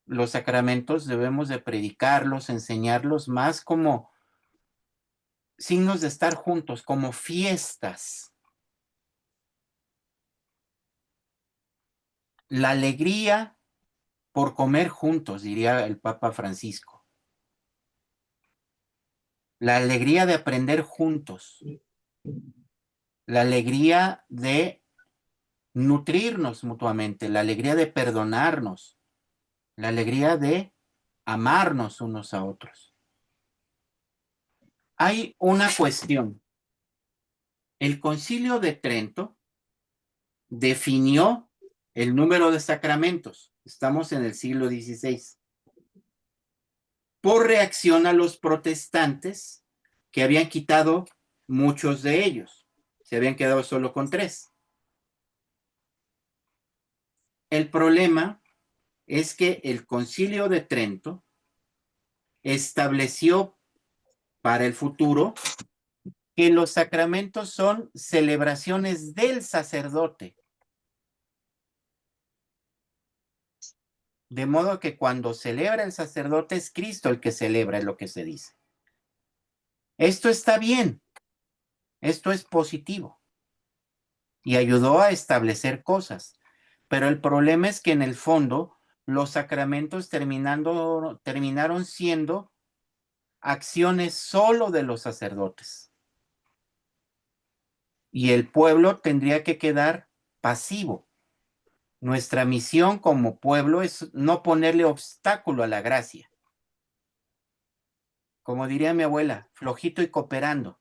Los sacramentos debemos de predicarlos, enseñarlos más como signos de estar juntos, como fiestas. La alegría por comer juntos, diría el Papa Francisco. La alegría de aprender juntos. La alegría de nutrirnos mutuamente. La alegría de perdonarnos. La alegría de amarnos unos a otros. Hay una cuestión. El Concilio de Trento definió el número de sacramentos. Estamos en el siglo XVI. Por reacción a los protestantes que habían quitado muchos de ellos. Se habían quedado solo con 3. El problema es que el Concilio de Trento estableció para el futuro que los sacramentos son celebraciones del sacerdote. De modo que cuando celebra el sacerdote es Cristo el que celebra, es lo que se dice. Esto está bien, esto es positivo y ayudó a establecer cosas, pero el problema es que en el fondo los sacramentos terminaron siendo acciones solo de los sacerdotes y el pueblo tendría que quedar pasivo. Nuestra misión como pueblo es no ponerle obstáculo a la gracia. Como diría mi abuela, flojito y cooperando.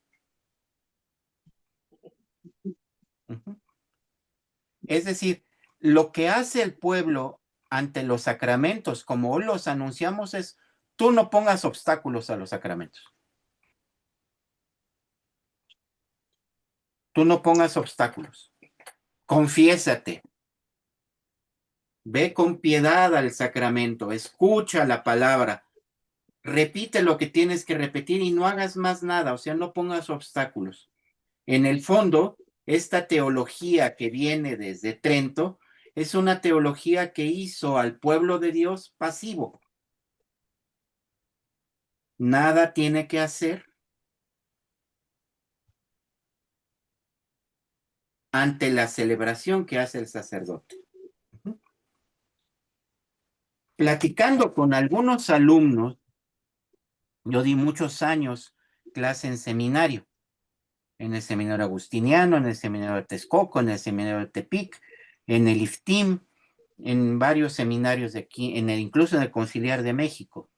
Es decir, lo que hace el pueblo ante los sacramentos, como hoy los anunciamos, es tú no pongas obstáculos a los sacramentos. Tú no pongas obstáculos. Confiésate. Ve con piedad al sacramento, escucha la palabra, repite lo que tienes que repetir y no hagas más nada, o sea, no pongas obstáculos. En el fondo, esta teología que viene desde Trento es una teología que hizo al pueblo de Dios pasivo. Nada tiene que hacer ante la celebración que hace el sacerdote. Platicando con algunos alumnos, yo di muchos años clase en seminario, en el seminario agustiniano, en el seminario de Texcoco, en el seminario de Tepic, en el IFTIM, en varios seminarios de aquí, incluso en el Conciliar de México.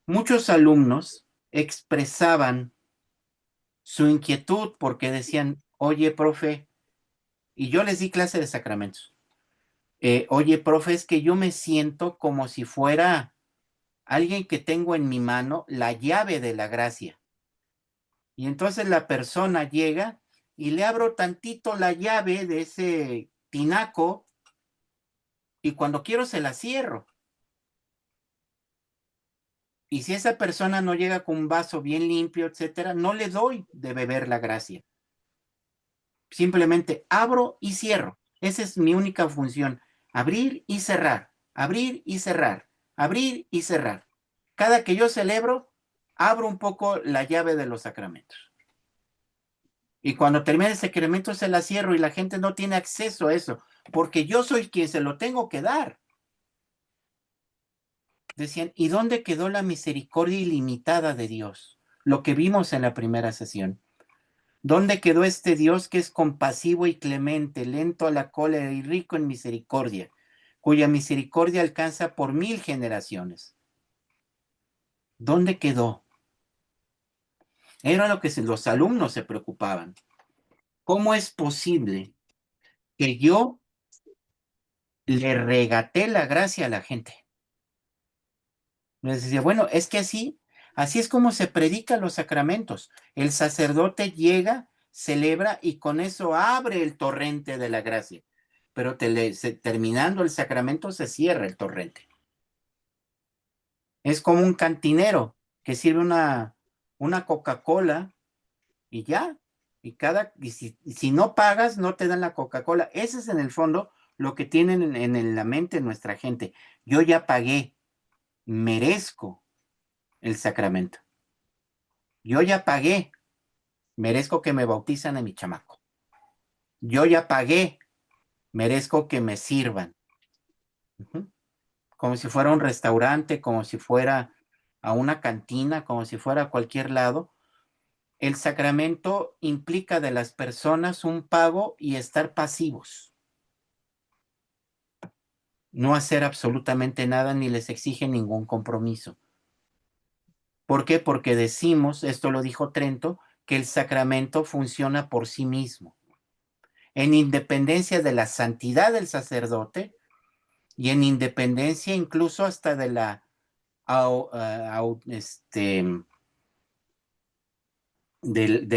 Muchos alumnos expresaban su inquietud porque decían, oye, profe, y yo les di clase de sacramentos. Oye, profe, es que yo me siento como si fuera alguien que tengo en mi mano la llave de la gracia. Y entonces la persona llega y le abro tantito la llave de ese tinaco y cuando quiero se la cierro. Y si esa persona no llega con un vaso bien limpio, etcétera, no le doy de beber la gracia. Simplemente abro y cierro. Esa es mi única función. Abrir y cerrar, abrir y cerrar, abrir y cerrar. Cada que yo celebro, abro un poco la llave de los sacramentos. Y cuando termine el sacramento se la cierro y la gente no tiene acceso a eso, porque yo soy quien se lo tengo que dar. Decían, ¿y dónde quedó la misericordia ilimitada de Dios? Lo que vimos en la primera sesión. ¿Dónde quedó este Dios que es compasivo y clemente, lento a la cólera y rico en misericordia, cuya misericordia alcanza por 1000 generaciones? ¿Dónde quedó? Era lo que los alumnos se preocupaban. ¿Cómo es posible que yo le regaté la gracia a la gente? Les decía, bueno, es que así es como se predican los sacramentos. El sacerdote llega, celebra y con eso abre el torrente de la gracia. Pero terminando el sacramento se cierra el torrente. Es como un cantinero que sirve una Coca-Cola y ya. Y si no pagas, no te dan la Coca-Cola. Ese es en el fondo lo que tienen en la mente nuestra gente. Yo ya pagué, merezco el sacramento. Yo ya pagué, merezco que me bautizan a mi chamaco. Yo ya pagué, merezco que me sirvan. Como si fuera un restaurante, como si fuera a una cantina, como si fuera a cualquier lado. El sacramento implica de las personas un pago y estar pasivos. No hacer absolutamente nada ni les exige ningún compromiso. ¿Por qué? Porque decimos, esto lo dijo Trento, que el sacramento funciona por sí mismo, en independencia de la santidad del sacerdote y en independencia incluso hasta de la de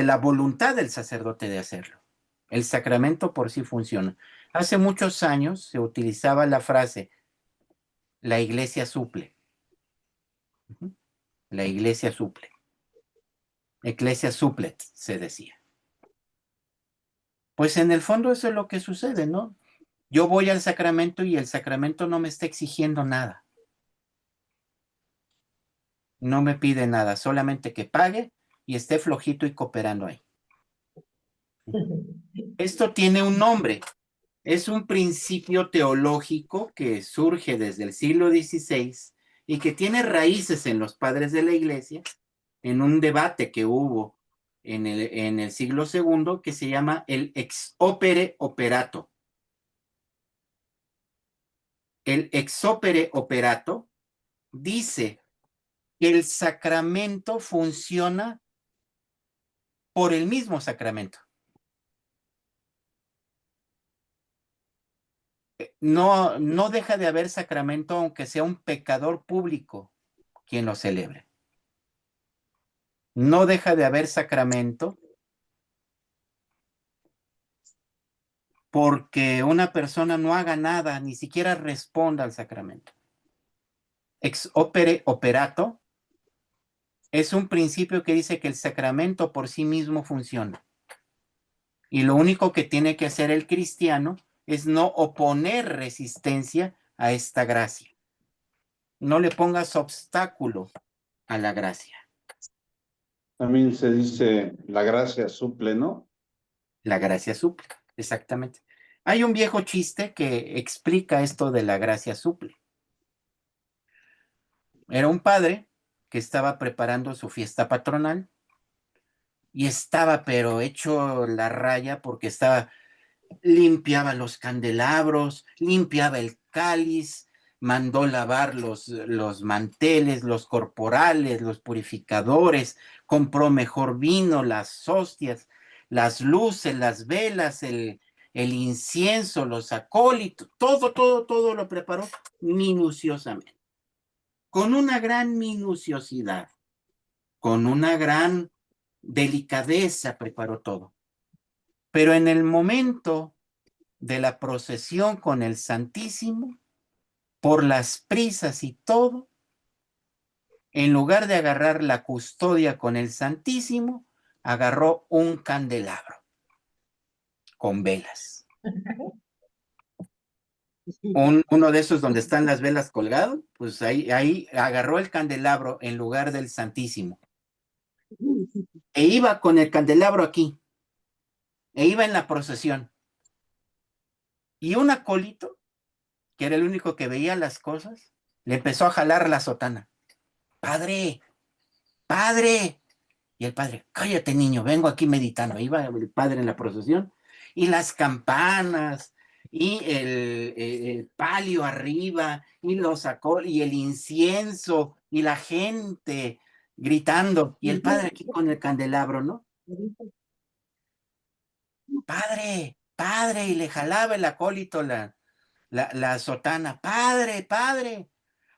la voluntad del sacerdote de hacerlo. El sacramento por sí funciona. Hace muchos años se utilizaba la frase, la iglesia suple. La iglesia suple. Ecclesia supplet, se decía. Pues en el fondo eso es lo que sucede, ¿no? Yo voy al sacramento y el sacramento no me está exigiendo nada. No me pide nada, solamente que pague y esté flojito y cooperando ahí. Esto tiene un nombre. Es un principio teológico que surge desde el siglo XVI y que tiene raíces en los padres de la iglesia, en un debate que hubo en el siglo II que se llama el ex opere operato. El ex opere operato dice que el sacramento funciona por el mismo sacramento. No deja de haber sacramento aunque sea un pecador público quien lo celebre. No deja de haber sacramento porque una persona no haga nada, ni siquiera responda al sacramento. Ex opere operato es un principio que dice que el sacramento por sí mismo funciona. Y lo único que tiene que hacer el cristiano es no oponer resistencia a esta gracia. No le pongas obstáculo a la gracia. También se dice la gracia suple, ¿no? La gracia suple, exactamente. Hay un viejo chiste que explica esto de la gracia suple. Era un padre que estaba preparando su fiesta patronal y estaba pero hecho la raya porque limpiaba los candelabros, limpiaba el cáliz, mandó lavar los manteles, los corporales, los purificadores, compró mejor vino, las hostias, las luces, las velas, el incienso, los acólitos, todo lo preparó minuciosamente, con una gran minuciosidad, con una gran delicadeza preparó todo. Pero en el momento de la procesión con el Santísimo, por las prisas y todo, en lugar de agarrar la custodia con el Santísimo, agarró un candelabro con velas. Uno de esos donde están las velas colgadas, pues ahí agarró el candelabro en lugar del Santísimo. E iba con el candelabro aquí, e iba en la procesión. Y un acólito, que era el único que veía las cosas, le empezó a jalar la sotana. ¡Padre! ¡Padre! Y el padre, cállate niño, vengo aquí meditando. Iba el padre en la procesión y las campanas y el palio arriba y lo sacó y el incienso y la gente gritando y el padre aquí con el candelabro, ¿no? Padre, padre, y le jalaba el acólito la sotana, padre, padre.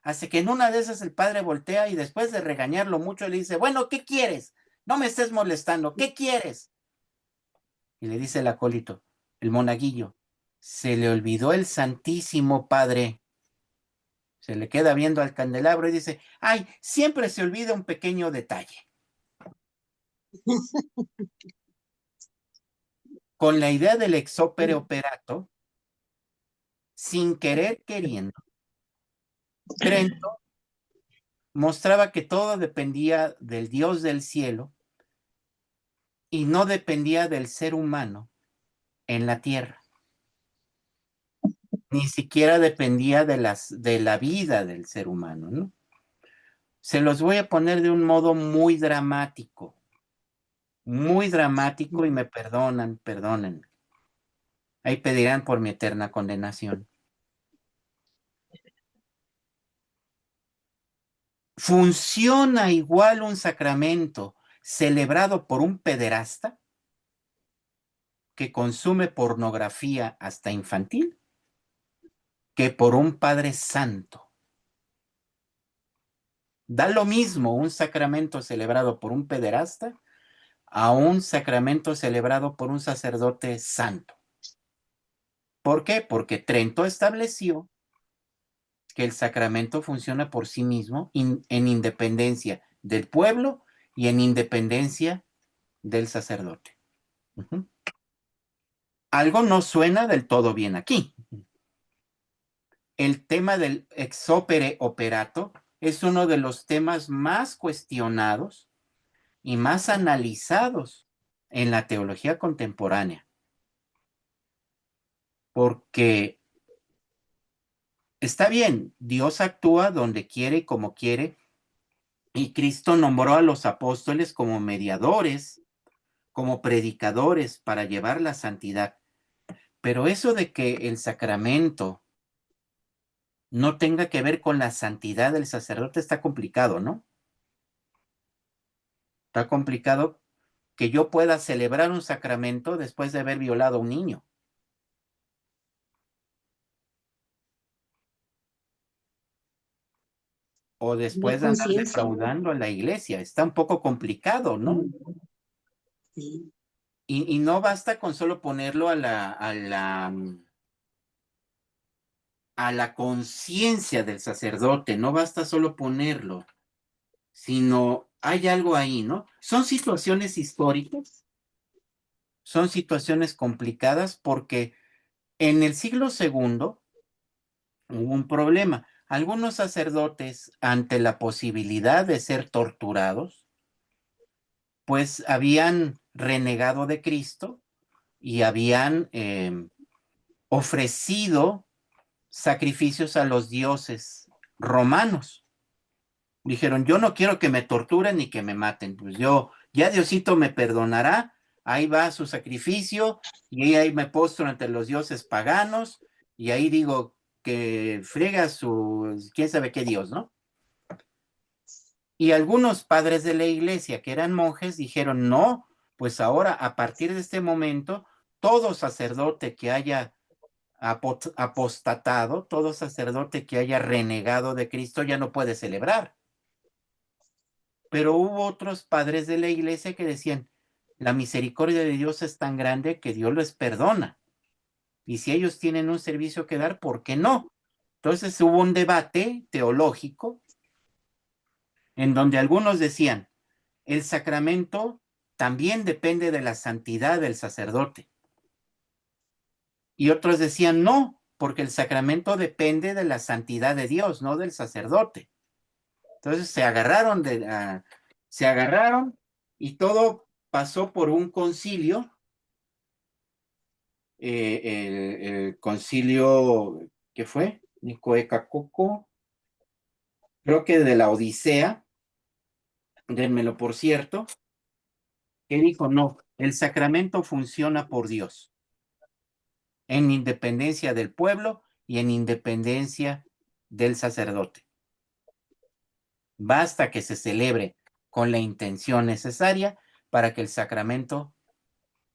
Así que en una de esas el padre voltea y después de regañarlo mucho le dice, bueno, ¿qué quieres? No me estés molestando, ¿qué quieres? Y le dice el acólito, el monaguillo, se le olvidó el Santísimo, padre. Se le queda viendo al candelabro y dice, ay, siempre se olvida un pequeño detalle. Con la idea del ex opere operato, sin querer queriendo, Trento mostraba que todo dependía del Dios del cielo y no dependía del ser humano en la tierra. Ni siquiera dependía de la vida del ser humano, ¿no? Se los voy a poner de un modo muy dramático y me perdonen. Ahí pedirán por mi eterna condenación. ¿Funciona igual un sacramento celebrado por un pederasta que consume pornografía hasta infantil que por un padre santo? Da lo mismo un sacramento celebrado por un pederasta a un sacramento celebrado por un sacerdote santo. ¿Por qué? Porque Trento estableció que el sacramento funciona por sí mismo en independencia del pueblo y en independencia del sacerdote. Algo no suena del todo bien aquí. El tema del ex opere operato es uno de los temas más cuestionados y más analizados en la teología contemporánea. Porque está bien, Dios actúa donde quiere y como quiere, y Cristo nombró a los apóstoles como mediadores, como predicadores para llevar la santidad. Pero eso de que el sacramento no tenga que ver con la santidad del sacerdote está complicado, ¿no? Está complicado que yo pueda celebrar un sacramento después de haber violado a un niño. O después de andar defraudando a la iglesia. Está un poco complicado, ¿no? Sí. Y no basta con solo ponerlo a la conciencia del sacerdote, no basta solo ponerlo, sino hay algo ahí, ¿no? Son situaciones históricas, son situaciones complicadas porque en el siglo II hubo un problema. Algunos sacerdotes, ante la posibilidad de ser torturados, pues habían renegado de Cristo y habían ofrecido sacrificios a los dioses romanos. Dijeron, yo no quiero que me torturen ni que me maten, pues ya Diosito me perdonará, ahí va su sacrificio, y ahí me postro ante los dioses paganos, y ahí digo que friega quién sabe qué Dios, ¿no? Y algunos padres de la iglesia que eran monjes dijeron, no, pues ahora a partir de este momento, todo sacerdote que haya apostatado, todo sacerdote que haya renegado de Cristo ya no puede celebrar. Pero hubo otros padres de la iglesia que decían, la misericordia de Dios es tan grande que Dios les perdona. Y si ellos tienen un servicio que dar, ¿por qué no? Entonces hubo un debate teológico en donde algunos decían, el sacramento también depende de la santidad del sacerdote. Y otros decían, no, porque el sacramento depende de la santidad de Dios, no del sacerdote. Entonces se agarraron y todo pasó por un concilio, el concilio, ¿qué fue? Nicoecacoco, creo que de la Odisea, dénmelo por cierto, que dijo, no, el sacramento funciona por Dios, en independencia del pueblo y en independencia del sacerdote. Basta que se celebre con la intención necesaria para que el sacramento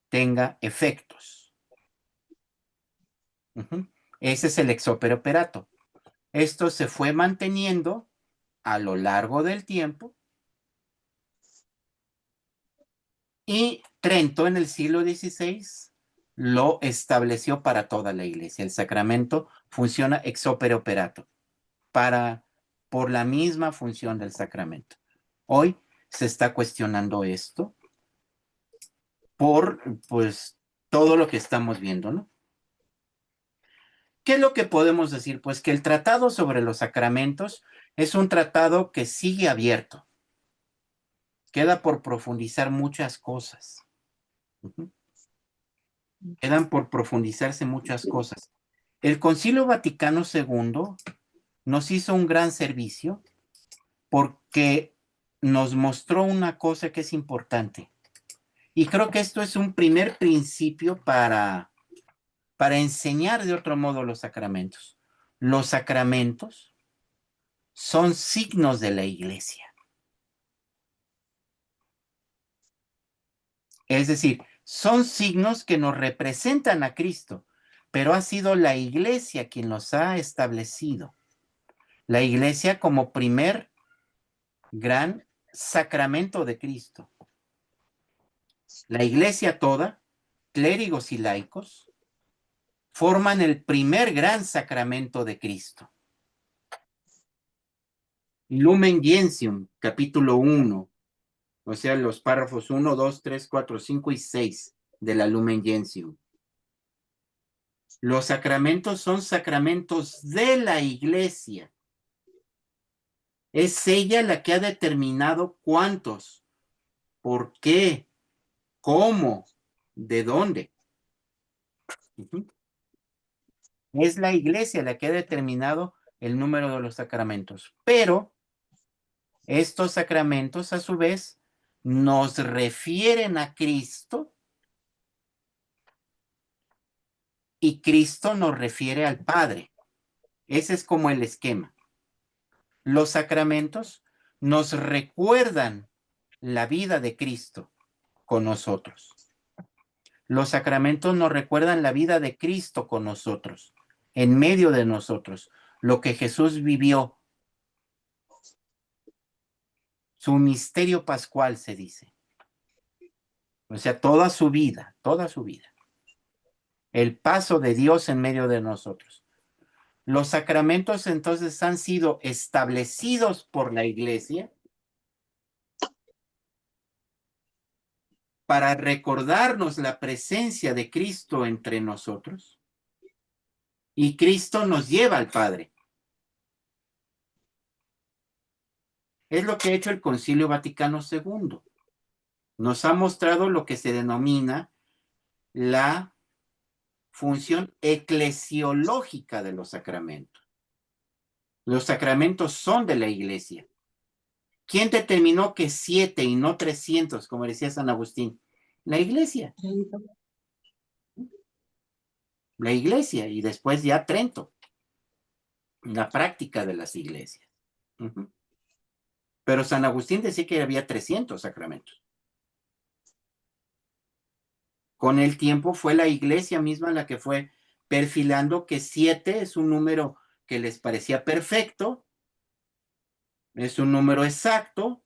tenga efectos. Ese es el ex opere operato. Esto se fue manteniendo a lo largo del tiempo y Trento en el siglo XVI lo estableció para toda la iglesia. El sacramento funciona ex opere operato por la misma función del sacramento. Hoy se está cuestionando esto por pues todo lo que estamos viendo, ¿no? ¿Qué es lo que podemos decir? Pues que el tratado sobre los sacramentos es un tratado que sigue abierto. Queda por profundizar muchas cosas. Quedan por profundizarse muchas cosas. El Concilio Vaticano II nos hizo un gran servicio porque nos mostró una cosa que es importante. Y creo que esto es un primer principio para enseñar de otro modo los sacramentos. Los sacramentos son signos de la iglesia. Es decir, son signos que nos representan a Cristo, pero ha sido la iglesia quien los ha establecido. La iglesia como primer gran sacramento de Cristo. La iglesia toda, clérigos y laicos, forman el primer gran sacramento de Cristo. Lumen Gentium, capítulo 1, o sea, los párrafos 1, 2, 3, 4, 5 y 6 de la Lumen Gentium. Los sacramentos son sacramentos de la iglesia. Es ella la que ha determinado cuántos, por qué, cómo, de dónde. Es la iglesia la que ha determinado el número de los sacramentos. Pero estos sacramentos, a su vez, nos refieren a Cristo y Cristo nos refiere al Padre. Ese es como el esquema. Los sacramentos nos recuerdan la vida de Cristo con nosotros. Los sacramentos nos recuerdan la vida de Cristo con nosotros, en medio de nosotros, lo que Jesús vivió. Su misterio pascual se dice. O sea, toda su vida, toda su vida. El paso de Dios en medio de nosotros. Los sacramentos entonces han sido establecidos por la Iglesia para recordarnos la presencia de Cristo entre nosotros. Y Cristo nos lleva al Padre. Es lo que ha hecho el Concilio Vaticano II. Nos ha mostrado lo que se denomina la función eclesiológica de los sacramentos. Los sacramentos son de la Iglesia. ¿Quién determinó que 7 y no 300, como decía San Agustín? La Iglesia. La Iglesia y después ya Trento. La práctica de las iglesias. Pero San Agustín decía que había 300 sacramentos. Con el tiempo fue la Iglesia misma la que fue perfilando que 7 es un número que les parecía perfecto, es un número exacto,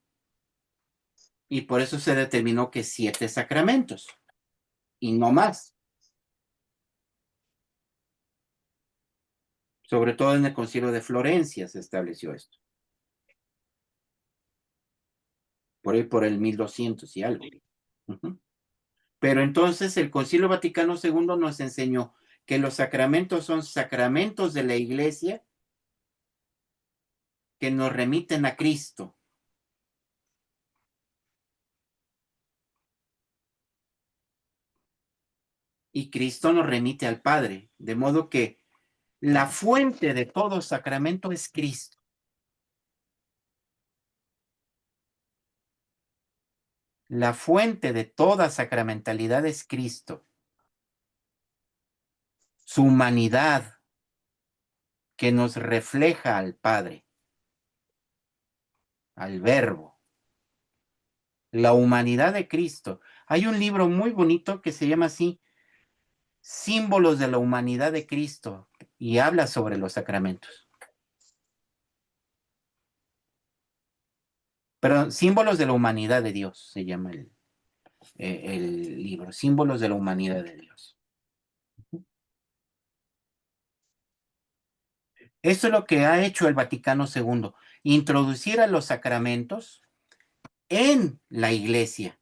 y por eso se determinó que 7 sacramentos, y no más. Sobre todo en el Concilio de Florencia se estableció esto. Por ahí por el 1200 y algo. Pero entonces el Concilio Vaticano II nos enseñó que los sacramentos son sacramentos de la Iglesia que nos remiten a Cristo. Y Cristo nos remite al Padre, de modo que la fuente de todo sacramento es Cristo. La fuente de toda sacramentalidad es Cristo. Su humanidad que nos refleja al Padre, al Verbo. La humanidad de Cristo. Hay un libro muy bonito que se llama así, Símbolos de la humanidad de Cristo, y habla sobre los sacramentos. Pero Símbolos de la humanidad de Dios se llama el libro, Símbolos de la humanidad de Dios. Esto es lo que ha hecho el Vaticano II, introducir a los sacramentos en la Iglesia.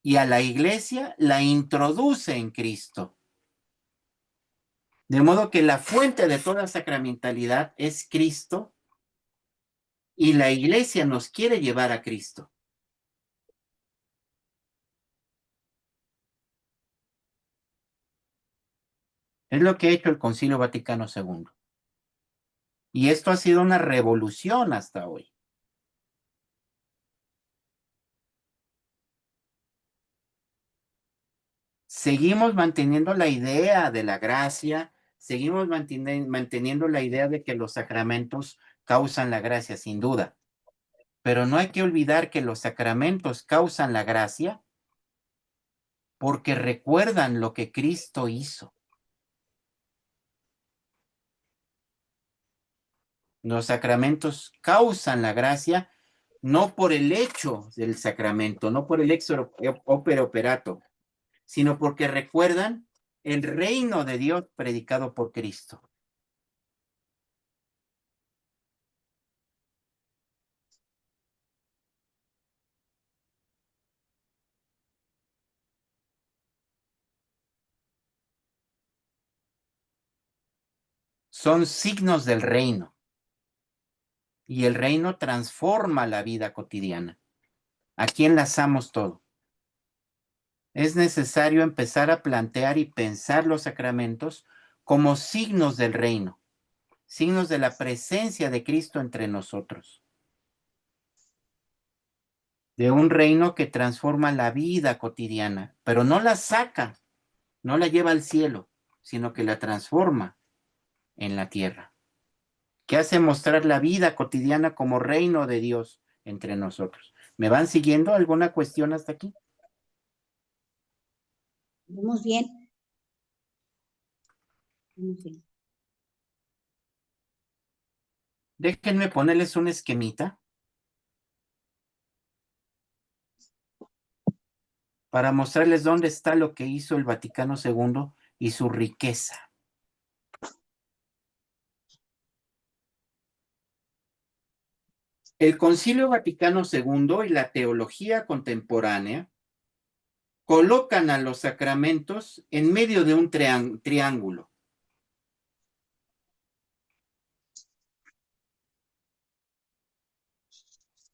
Y a la Iglesia la introduce en Cristo. De modo que la fuente de toda sacramentalidad es Cristo y la Iglesia nos quiere llevar a Cristo. Es lo que ha hecho el Concilio Vaticano II. Y esto ha sido una revolución hasta hoy. Seguimos manteniendo la idea de la gracia, seguimos manteniendo la idea de que los sacramentos causan la gracia, sin duda. Pero no hay que olvidar que los sacramentos causan la gracia porque recuerdan lo que Cristo hizo. Los sacramentos causan la gracia no por el hecho del sacramento, no por el ex opere operato, sino porque recuerdan el reino de Dios predicado por Cristo. son signos del reino. Y el reino transforma la vida cotidiana. Aquí enlazamos todo. Es necesario empezar a plantear y pensar los sacramentos como signos del reino, signos de la presencia de Cristo entre nosotros, de un reino que transforma la vida cotidiana, pero no la saca, no la lleva al cielo, sino que la transforma en la tierra, que hace mostrar la vida cotidiana como reino de Dios entre nosotros. ¿Me van siguiendo? ¿Alguna cuestión hasta aquí? Vamos bien. Vamos bien. Déjenme ponerles un esquemita para mostrarles dónde está lo que hizo el Vaticano II y su riqueza. El Concilio Vaticano II y la teología contemporánea colocan a los sacramentos en medio de un triángulo.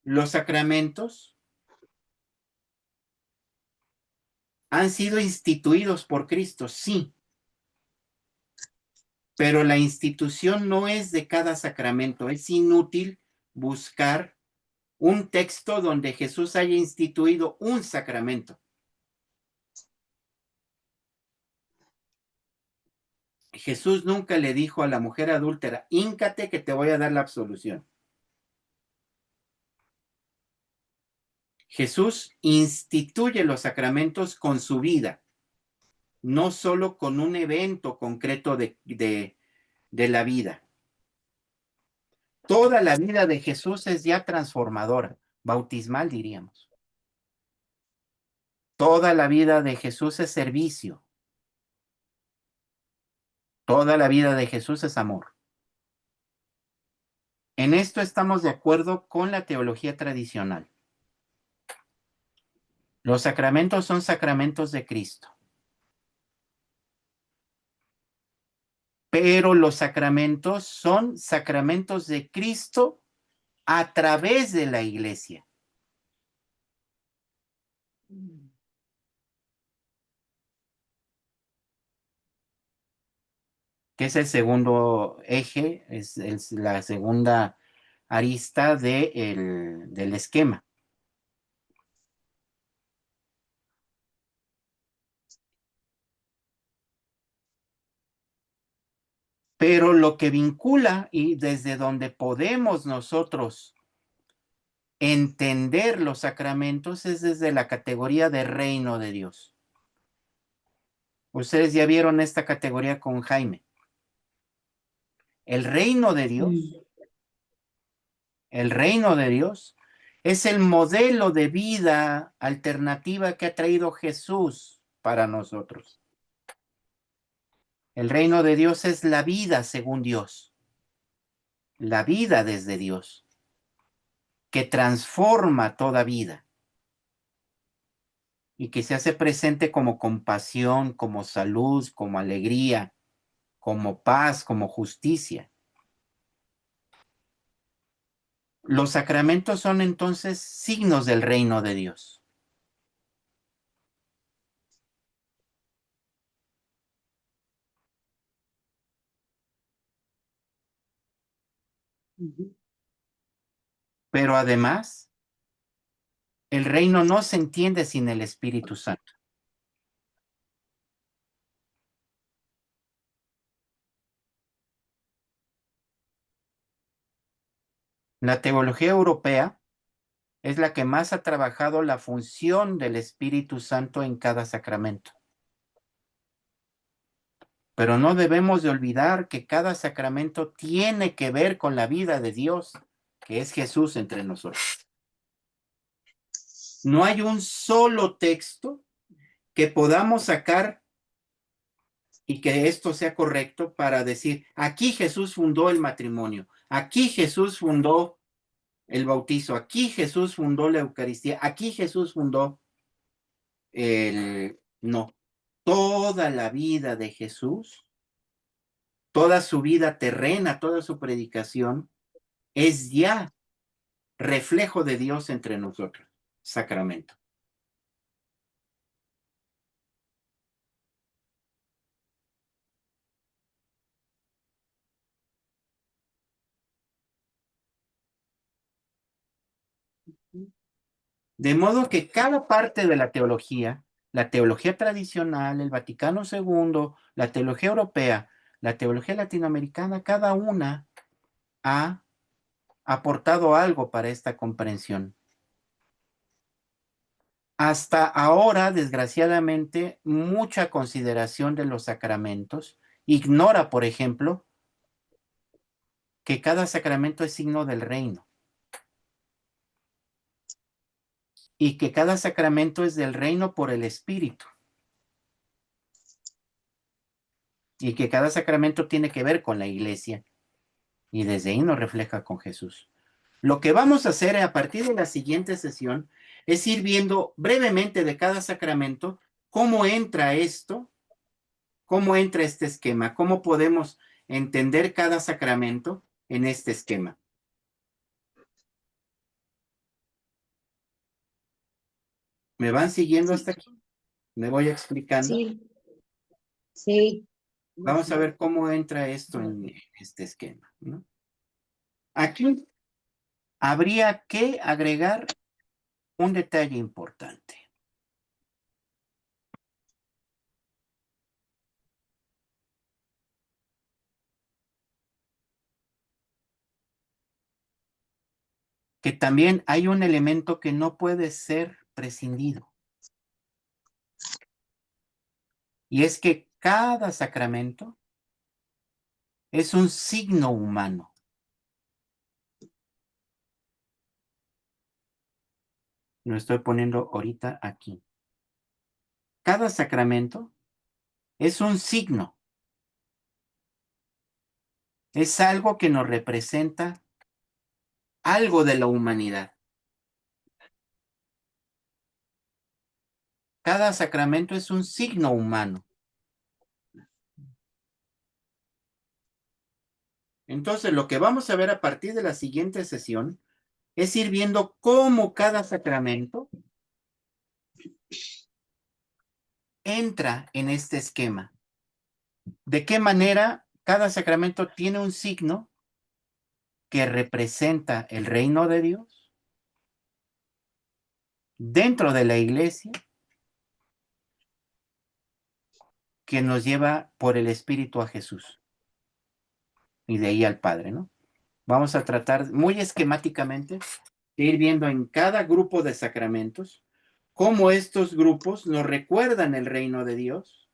Los sacramentos han sido instituidos por Cristo, sí, pero la institución no es de cada sacramento. Es inútil buscar un texto donde Jesús haya instituido un sacramento. Jesús nunca le dijo a la mujer adúltera, híncate que te voy a dar la absolución. Jesús instituye los sacramentos con su vida, no solo con un evento concreto de la vida. Toda la vida de Jesús es ya transformadora, bautismal diríamos. Toda la vida de Jesús es servicio. Toda la vida de Jesús es amor. En esto estamos de acuerdo con la teología tradicional. Los sacramentos son sacramentos de Cristo. Pero los sacramentos son sacramentos de Cristo a través de la iglesia. Que es el segundo eje, es la segunda arista del esquema. Pero lo que vincula y desde donde podemos nosotros entender los sacramentos es desde la categoría de reino de Dios. Ustedes ya vieron esta categoría con Jaime. El reino de Dios, el reino de Dios es el modelo de vida alternativa que ha traído Jesús para nosotros. El reino de Dios es la vida según Dios, la vida desde Dios, que transforma toda vida y que se hace presente como compasión, como salud, como alegría, como paz, como justicia. Los sacramentos son entonces signos del reino de Dios. Pero además, el reino no se entiende sin el Espíritu Santo. La teología europea es la que más ha trabajado la función del Espíritu Santo en cada sacramento. Pero no debemos de olvidar que cada sacramento tiene que ver con la vida de Dios, que es Jesús entre nosotros. No hay un solo texto que podamos sacar y que esto sea correcto para decir, aquí Jesús fundó el matrimonio, aquí Jesús fundó el bautizo, aquí Jesús fundó la Eucaristía, aquí Jesús fundó el... No, toda la vida de Jesús toda su vida terrena, toda su predicación, es ya reflejo de Dios entre nosotros, sacramento. De modo que cada parte de la teología tradicional, el Vaticano II, la teología europea, la teología latinoamericana, cada una ha aportado algo para esta comprensión. Hasta ahora, desgraciadamente, mucha consideración de los sacramentos ignora, por ejemplo, que cada sacramento es signo del reino y que cada sacramento es del reino por el Espíritu y que cada sacramento tiene que ver con la Iglesia y desde ahí nos refleja con Jesús. Lo que vamos a hacer a partir de la siguiente sesión es ir viendo brevemente de cada sacramento cómo entra esto, cómo entra este esquema, cómo podemos entender cada sacramento en este esquema. ¿Me van siguiendo hasta aquí? ¿Me voy explicando? Sí, sí. Vamos a ver cómo entra esto en este esquema, ¿no? Aquí habría que agregar un detalle importante. Que también hay un elemento que no puede ser prescindido. Y es que cada sacramento es un signo humano. Lo estoy poniendo ahorita aquí. Cada sacramento es un signo. Es algo que nos representa algo de la humanidad. Cada sacramento es un signo humano. Entonces, lo que vamos a ver a partir de la siguiente sesión es ir viendo cómo cada sacramento entra en este esquema. De qué manera cada sacramento tiene un signo que representa el reino de Dios dentro de la iglesia, que nos lleva por el Espíritu a Jesús y de ahí al Padre, ¿no? Vamos a tratar muy esquemáticamente de ir viendo en cada grupo de sacramentos cómo estos grupos nos recuerdan el reino de Dios,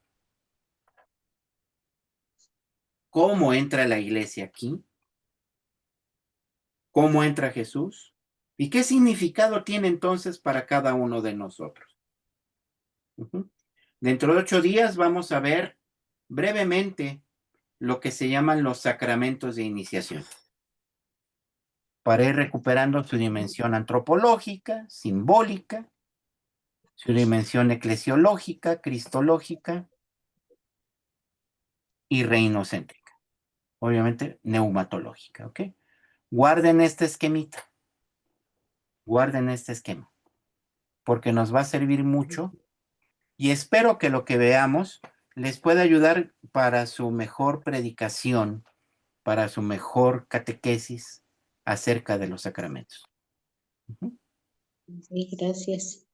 cómo entra la iglesia aquí, cómo entra Jesús y qué significado tiene entonces para cada uno de nosotros. Dentro de 8 días vamos a ver brevemente lo que se llaman los sacramentos de iniciación, para ir recuperando su dimensión antropológica, simbólica, su dimensión eclesiológica, cristológica y reinocéntrica. Obviamente neumatológica, ¿ok? Guarden este esquemita. Guarden este esquema, porque nos va a servir mucho y espero que lo que veamos les pueda ayudar para su mejor predicación, para su mejor catequesis acerca de los sacramentos. Sí, gracias.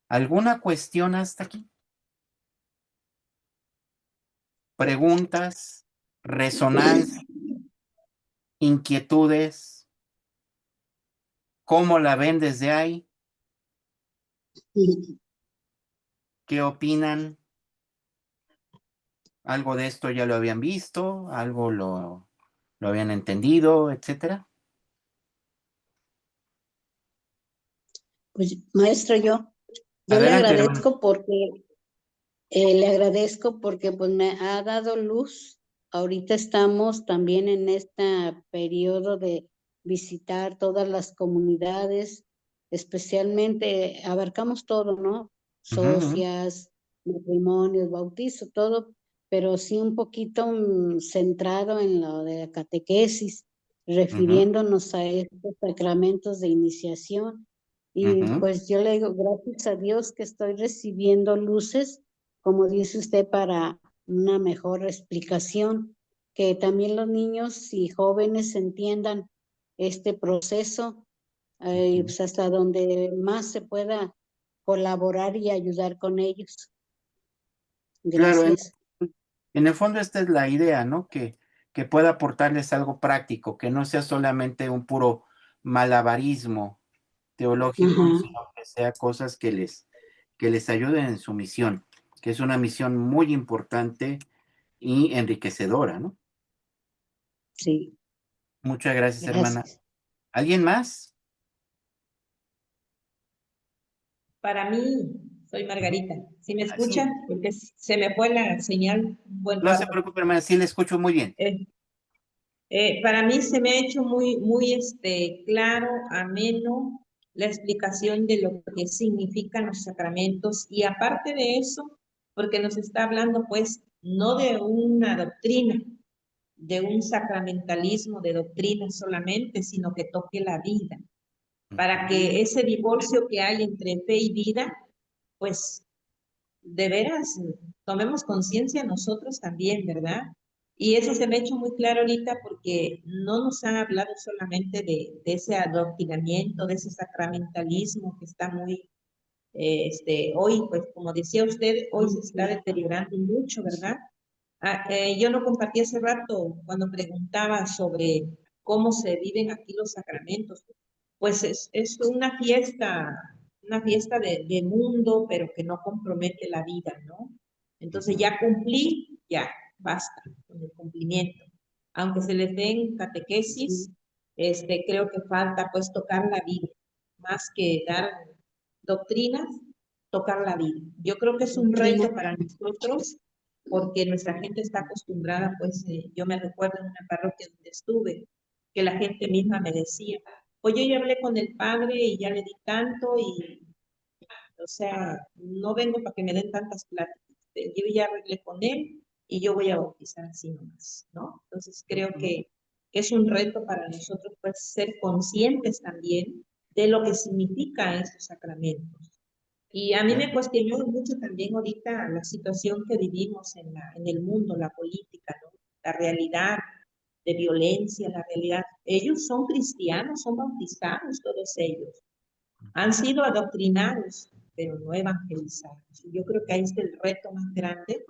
¿Alguna cuestión hasta aquí? ¿Preguntas? ¿Resonancia? ¿Inquietudes? ¿Cómo la ven desde ahí? ¿Qué opinan? ¿Algo de esto ya lo habían visto? ¿Algo lo habían entendido, etcétera? Pues maestro, yo le Adelante, hermano. le agradezco porque pues me ha dado luz. Ahorita estamos también en este periodo de visitar todas las comunidades, especialmente abarcamos todo, ¿no? Ujú, ujú. Socias, matrimonios, bautizos, todo, pero sí un poquito centrado en lo de la catequesis, refiriéndonos a estos sacramentos de iniciación. Y Ujú. pues yo le digo, gracias a Dios que estoy recibiendo luces, como dice usted, para una mejor explicación, que también los niños y jóvenes entiendan este proceso, pues hasta donde más se pueda colaborar y ayudar con ellos. Claro, Gracias. en el fondo esta es la idea, ¿no? Que pueda aportarles algo práctico, que no sea solamente un puro malabarismo teológico, Ajá, sino que sea cosas que les ayuden en su misión, que es una misión muy importante y enriquecedora, ¿no? sí, Muchas gracias, hermana. gracias. ¿Alguien más? Para mí, soy Margarita. ¿Sí me Sí, escucha? Porque se me fue la señal un buen no se rato. preocupe, hermana, sí le escucho muy bien. Para mí se me ha hecho muy claro, ameno, la explicación de lo que significan los sacramentos y aparte de eso, porque nos está hablando pues no de una doctrina, de un sacramentalismo de doctrina solamente, sino que toque la vida, para que ese divorcio que hay entre fe y vida, pues de veras tomemos conciencia nosotros también, ¿verdad? Y eso se me ha hecho muy claro ahorita porque no nos han hablado solamente de ese adoctrinamiento, de ese sacramentalismo que está muy, hoy, pues como decía usted, hoy se está deteriorando mucho, ¿verdad? Yo lo compartí hace rato cuando preguntaba sobre cómo se viven aquí los sacramentos. Pues es una fiesta de mundo, pero que no compromete la vida, ¿no? Entonces ya cumplí, ya, basta con el cumplimiento. Aunque se les den catequesis, creo que falta pues tocar la vida, más que dar doctrinas, tocar la vida. Yo creo que es un reto para nosotros porque nuestra gente está acostumbrada, pues yo me recuerdo en una parroquia donde estuve, que la gente misma me decía, oye, yo hablé con el padre y ya le di tanto y, o sea, no vengo para que me den tantas pláticas, yo ya arreglé con él y yo voy a bautizar así nomás, ¿no? Entonces creo que es un reto para nosotros, pues, ser conscientes también de lo que significan estos sacramentos. Y a mí me cuestionó mucho también ahorita la situación que vivimos en el mundo, la política, ¿no? La realidad de violencia, la realidad. Ellos son cristianos, son bautizados todos ellos. Han sido adoctrinados, pero no evangelizados. Y yo creo que ahí está el reto más grande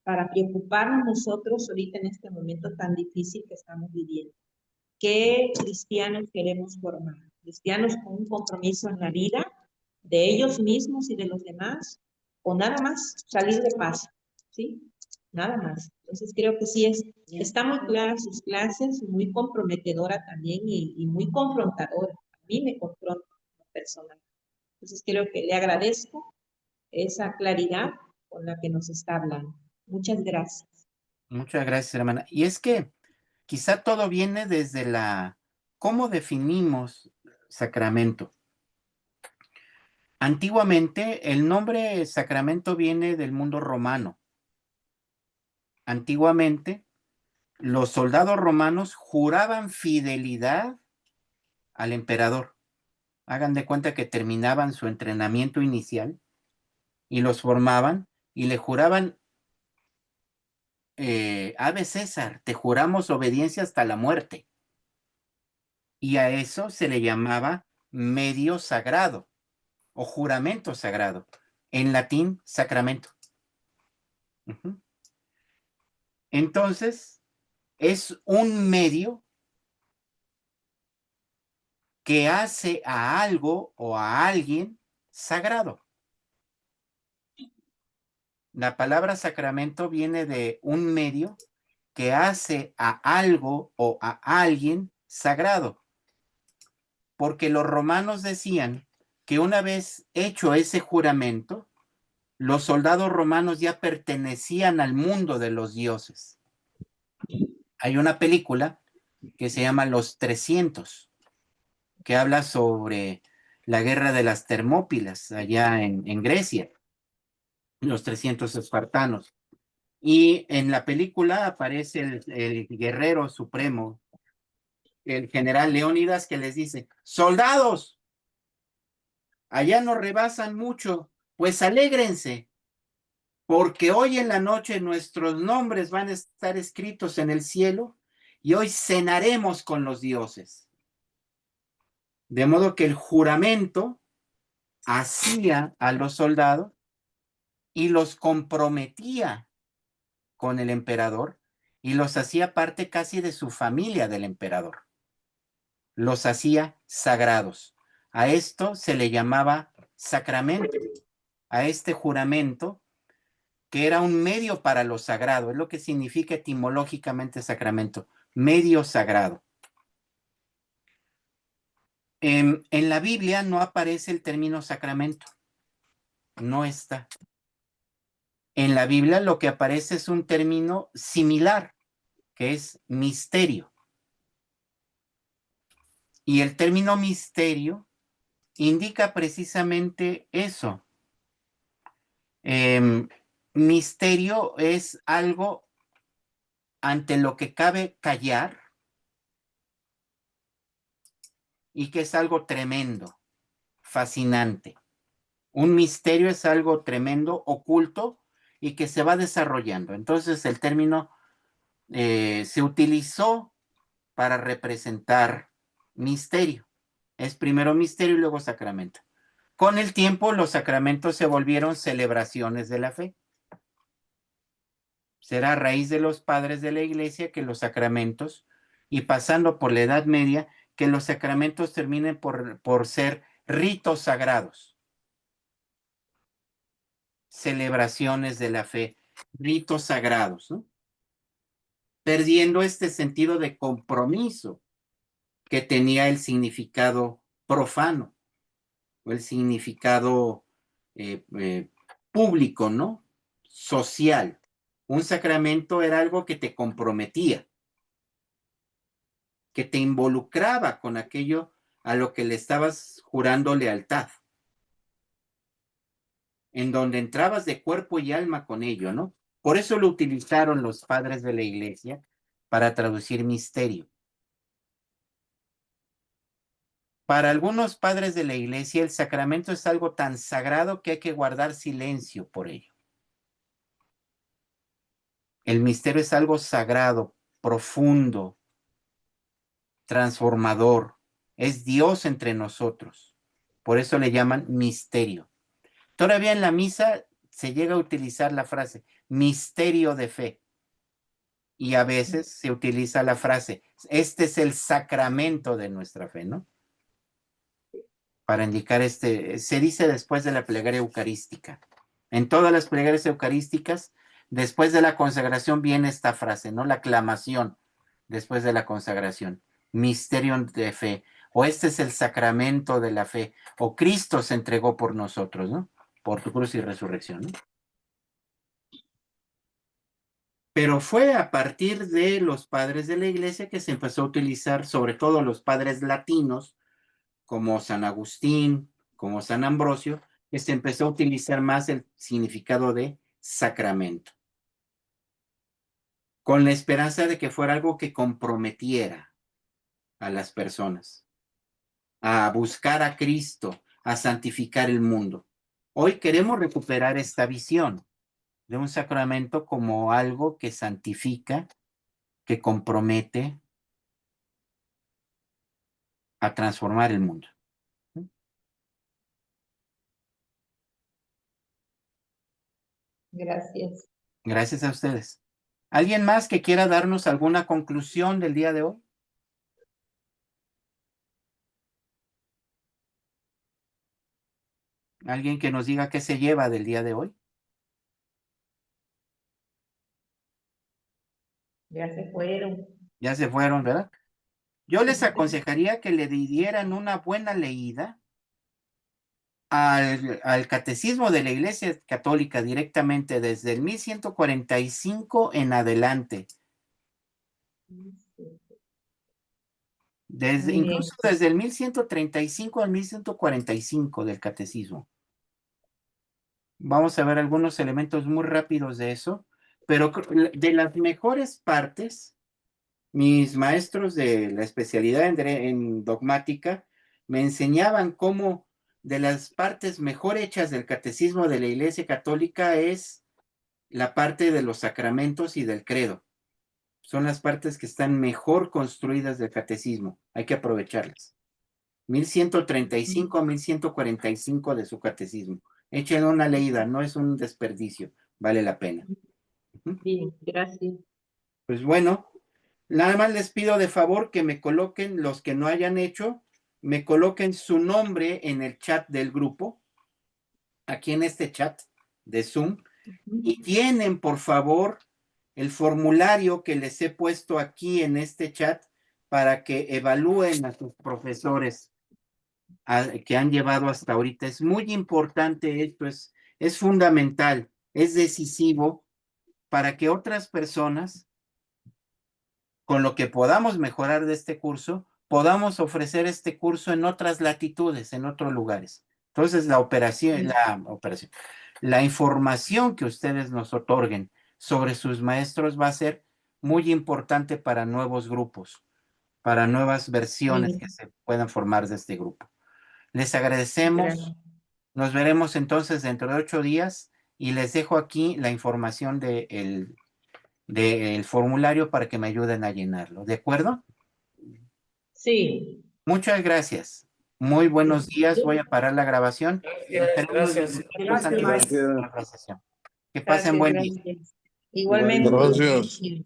para preocuparnos nosotros ahorita en este momento tan difícil que estamos viviendo. ¿Qué cristianos queremos formar? ¿Cristianos con un compromiso en la vida de ellos mismos y de los demás? ¿O nada más salir de paso? ¿Sí? Nada más. Entonces creo que sí está muy clara sus clases, muy comprometedora también y muy confrontadora. A mí me confronta como personal. Entonces creo que le agradezco esa claridad con la que nos está hablando. Muchas gracias. Muchas gracias, hermana. Y es que quizá todo viene desde ¿cómo definimos sacramento? Antiguamente, el nombre sacramento viene del mundo romano. Antiguamente, los soldados romanos juraban fidelidad al emperador. Hagan de cuenta que terminaban su entrenamiento inicial y los formaban y le juraban, Ave César, te juramos obediencia hasta la muerte. Y a eso se le llamaba medio sagrado o juramento sagrado. En latín, sacramento. Ujú. Entonces, es un medio que hace a algo o a alguien sagrado. La palabra sacramento viene de un medio que hace a algo o a alguien sagrado. Porque los romanos decían que una vez hecho ese juramento, los soldados romanos ya pertenecían al mundo de los dioses. Hay una película que se llama Los 300, que habla sobre la guerra de las Termópilas allá en Grecia, los 300 espartanos. Y en la película aparece el guerrero supremo, el general Leónidas, que les dice: soldados, allá nos rebasan mucho, pues alégrense, porque hoy en la noche nuestros nombres van a estar escritos en el cielo y hoy cenaremos con los dioses. De modo que el juramento hacía a los soldados y los comprometía con el emperador y los hacía parte casi de su familia del emperador. Los hacía sagrados. A esto se le llamaba sacramento, a este juramento que era un medio para lo sagrado, es lo que significa etimológicamente sacramento, medio sagrado. En la Biblia no aparece el término sacramento, no está. En la Biblia lo que aparece es un término similar, que es misterio. Y el término misterio indica precisamente eso. Misterio es algo ante lo que cabe callar y que es algo tremendo, fascinante. Un misterio es algo tremendo, oculto y que se va desarrollando. Entonces el término se utilizó para representar misterio. Es primero misterio y luego sacramento. Con el tiempo los sacramentos se volvieron celebraciones de la fe. Será a raíz de los padres de la iglesia que los sacramentos, y pasando por la Edad Media, que los sacramentos terminen por ser ritos sagrados, celebraciones de la fe, ritos sagrados, ¿no? Perdiendo este sentido de compromiso que tenía el significado profano o el significado público, ¿no? Social. Un sacramento era algo que te comprometía, que te involucraba con aquello a lo que le estabas jurando lealtad, en donde entrabas de cuerpo y alma con ello, ¿no? Por eso lo utilizaron los padres de la iglesia para traducir misterio. Para algunos padres de la iglesia, el sacramento es algo tan sagrado que hay que guardar silencio por ello. El misterio es algo sagrado, profundo, transformador. Es Dios entre nosotros. Por eso le llaman misterio. Todavía en la misa se llega a utilizar la frase misterio de fe. Y a veces se utiliza la frase, este es el sacramento de nuestra fe, ¿no? Para indicar se dice después de la plegaria eucarística. En todas las plegarias eucarísticas, después de la consagración viene esta frase, ¿no? La aclamación después de la consagración. Misterio de fe. O este es el sacramento de la fe. O Cristo se entregó por nosotros, ¿no? Por tu cruz y resurrección, ¿no? Pero fue a partir de los padres de la iglesia que se empezó a utilizar, sobre todo los padres latinos, como San Agustín, como San Ambrosio, que se empezó a utilizar más el significado de sacramento, con la esperanza de que fuera algo que comprometiera a las personas, a buscar a Cristo, a santificar el mundo. Hoy queremos recuperar esta visión de un sacramento como algo que santifica, que compromete a transformar el mundo. Gracias. Gracias a ustedes. ¿Alguien más que quiera darnos alguna conclusión del día de hoy? ¿Alguien que nos diga qué se lleva del día de hoy? Ya se fueron. Ya se fueron, ¿verdad? Yo les aconsejaría que le dieran una buena leída al catecismo de la Iglesia Católica directamente desde el 1145 en adelante. Incluso desde el 1135 al 1145 del catecismo. Vamos a ver algunos elementos muy rápidos de eso, pero de las mejores partes, mis maestros de la especialidad en dogmática me enseñaban cómo de las partes mejor hechas del catecismo de la Iglesia Católica es la parte de los sacramentos y del credo. Son las partes que están mejor construidas del catecismo. Hay que aprovecharlas. 1135 a 1145 de su catecismo. Echen una leída, no es un desperdicio, vale la pena. Bien, gracias. Pues bueno, nada más les pido de favor que me coloquen, los que no hayan hecho, me coloquen su nombre en el chat del grupo, aquí en este chat de Zoom, y tienen, por favor, el formulario que les he puesto aquí en este chat para que evalúen a sus profesores que han llevado hasta ahorita. Es muy importante esto, es fundamental, es decisivo para que otras personas, con lo que podamos mejorar de este curso, podamos ofrecer este curso en otras latitudes, en otros lugares. Entonces, la información que ustedes nos otorguen sobre sus maestros va a ser muy importante para nuevos grupos, para nuevas versiones que se puedan formar de este grupo. Les agradecemos. Gracias. Nos veremos entonces dentro de 8 días y les dejo aquí la información del formulario para que me ayuden a llenarlo. ¿De acuerdo? Sí. Muchas gracias. Muy buenos días. Voy a parar la grabación. Gracias. Gracias, maestro. Que pasen buen día. Igualmente. Gracias. Sí.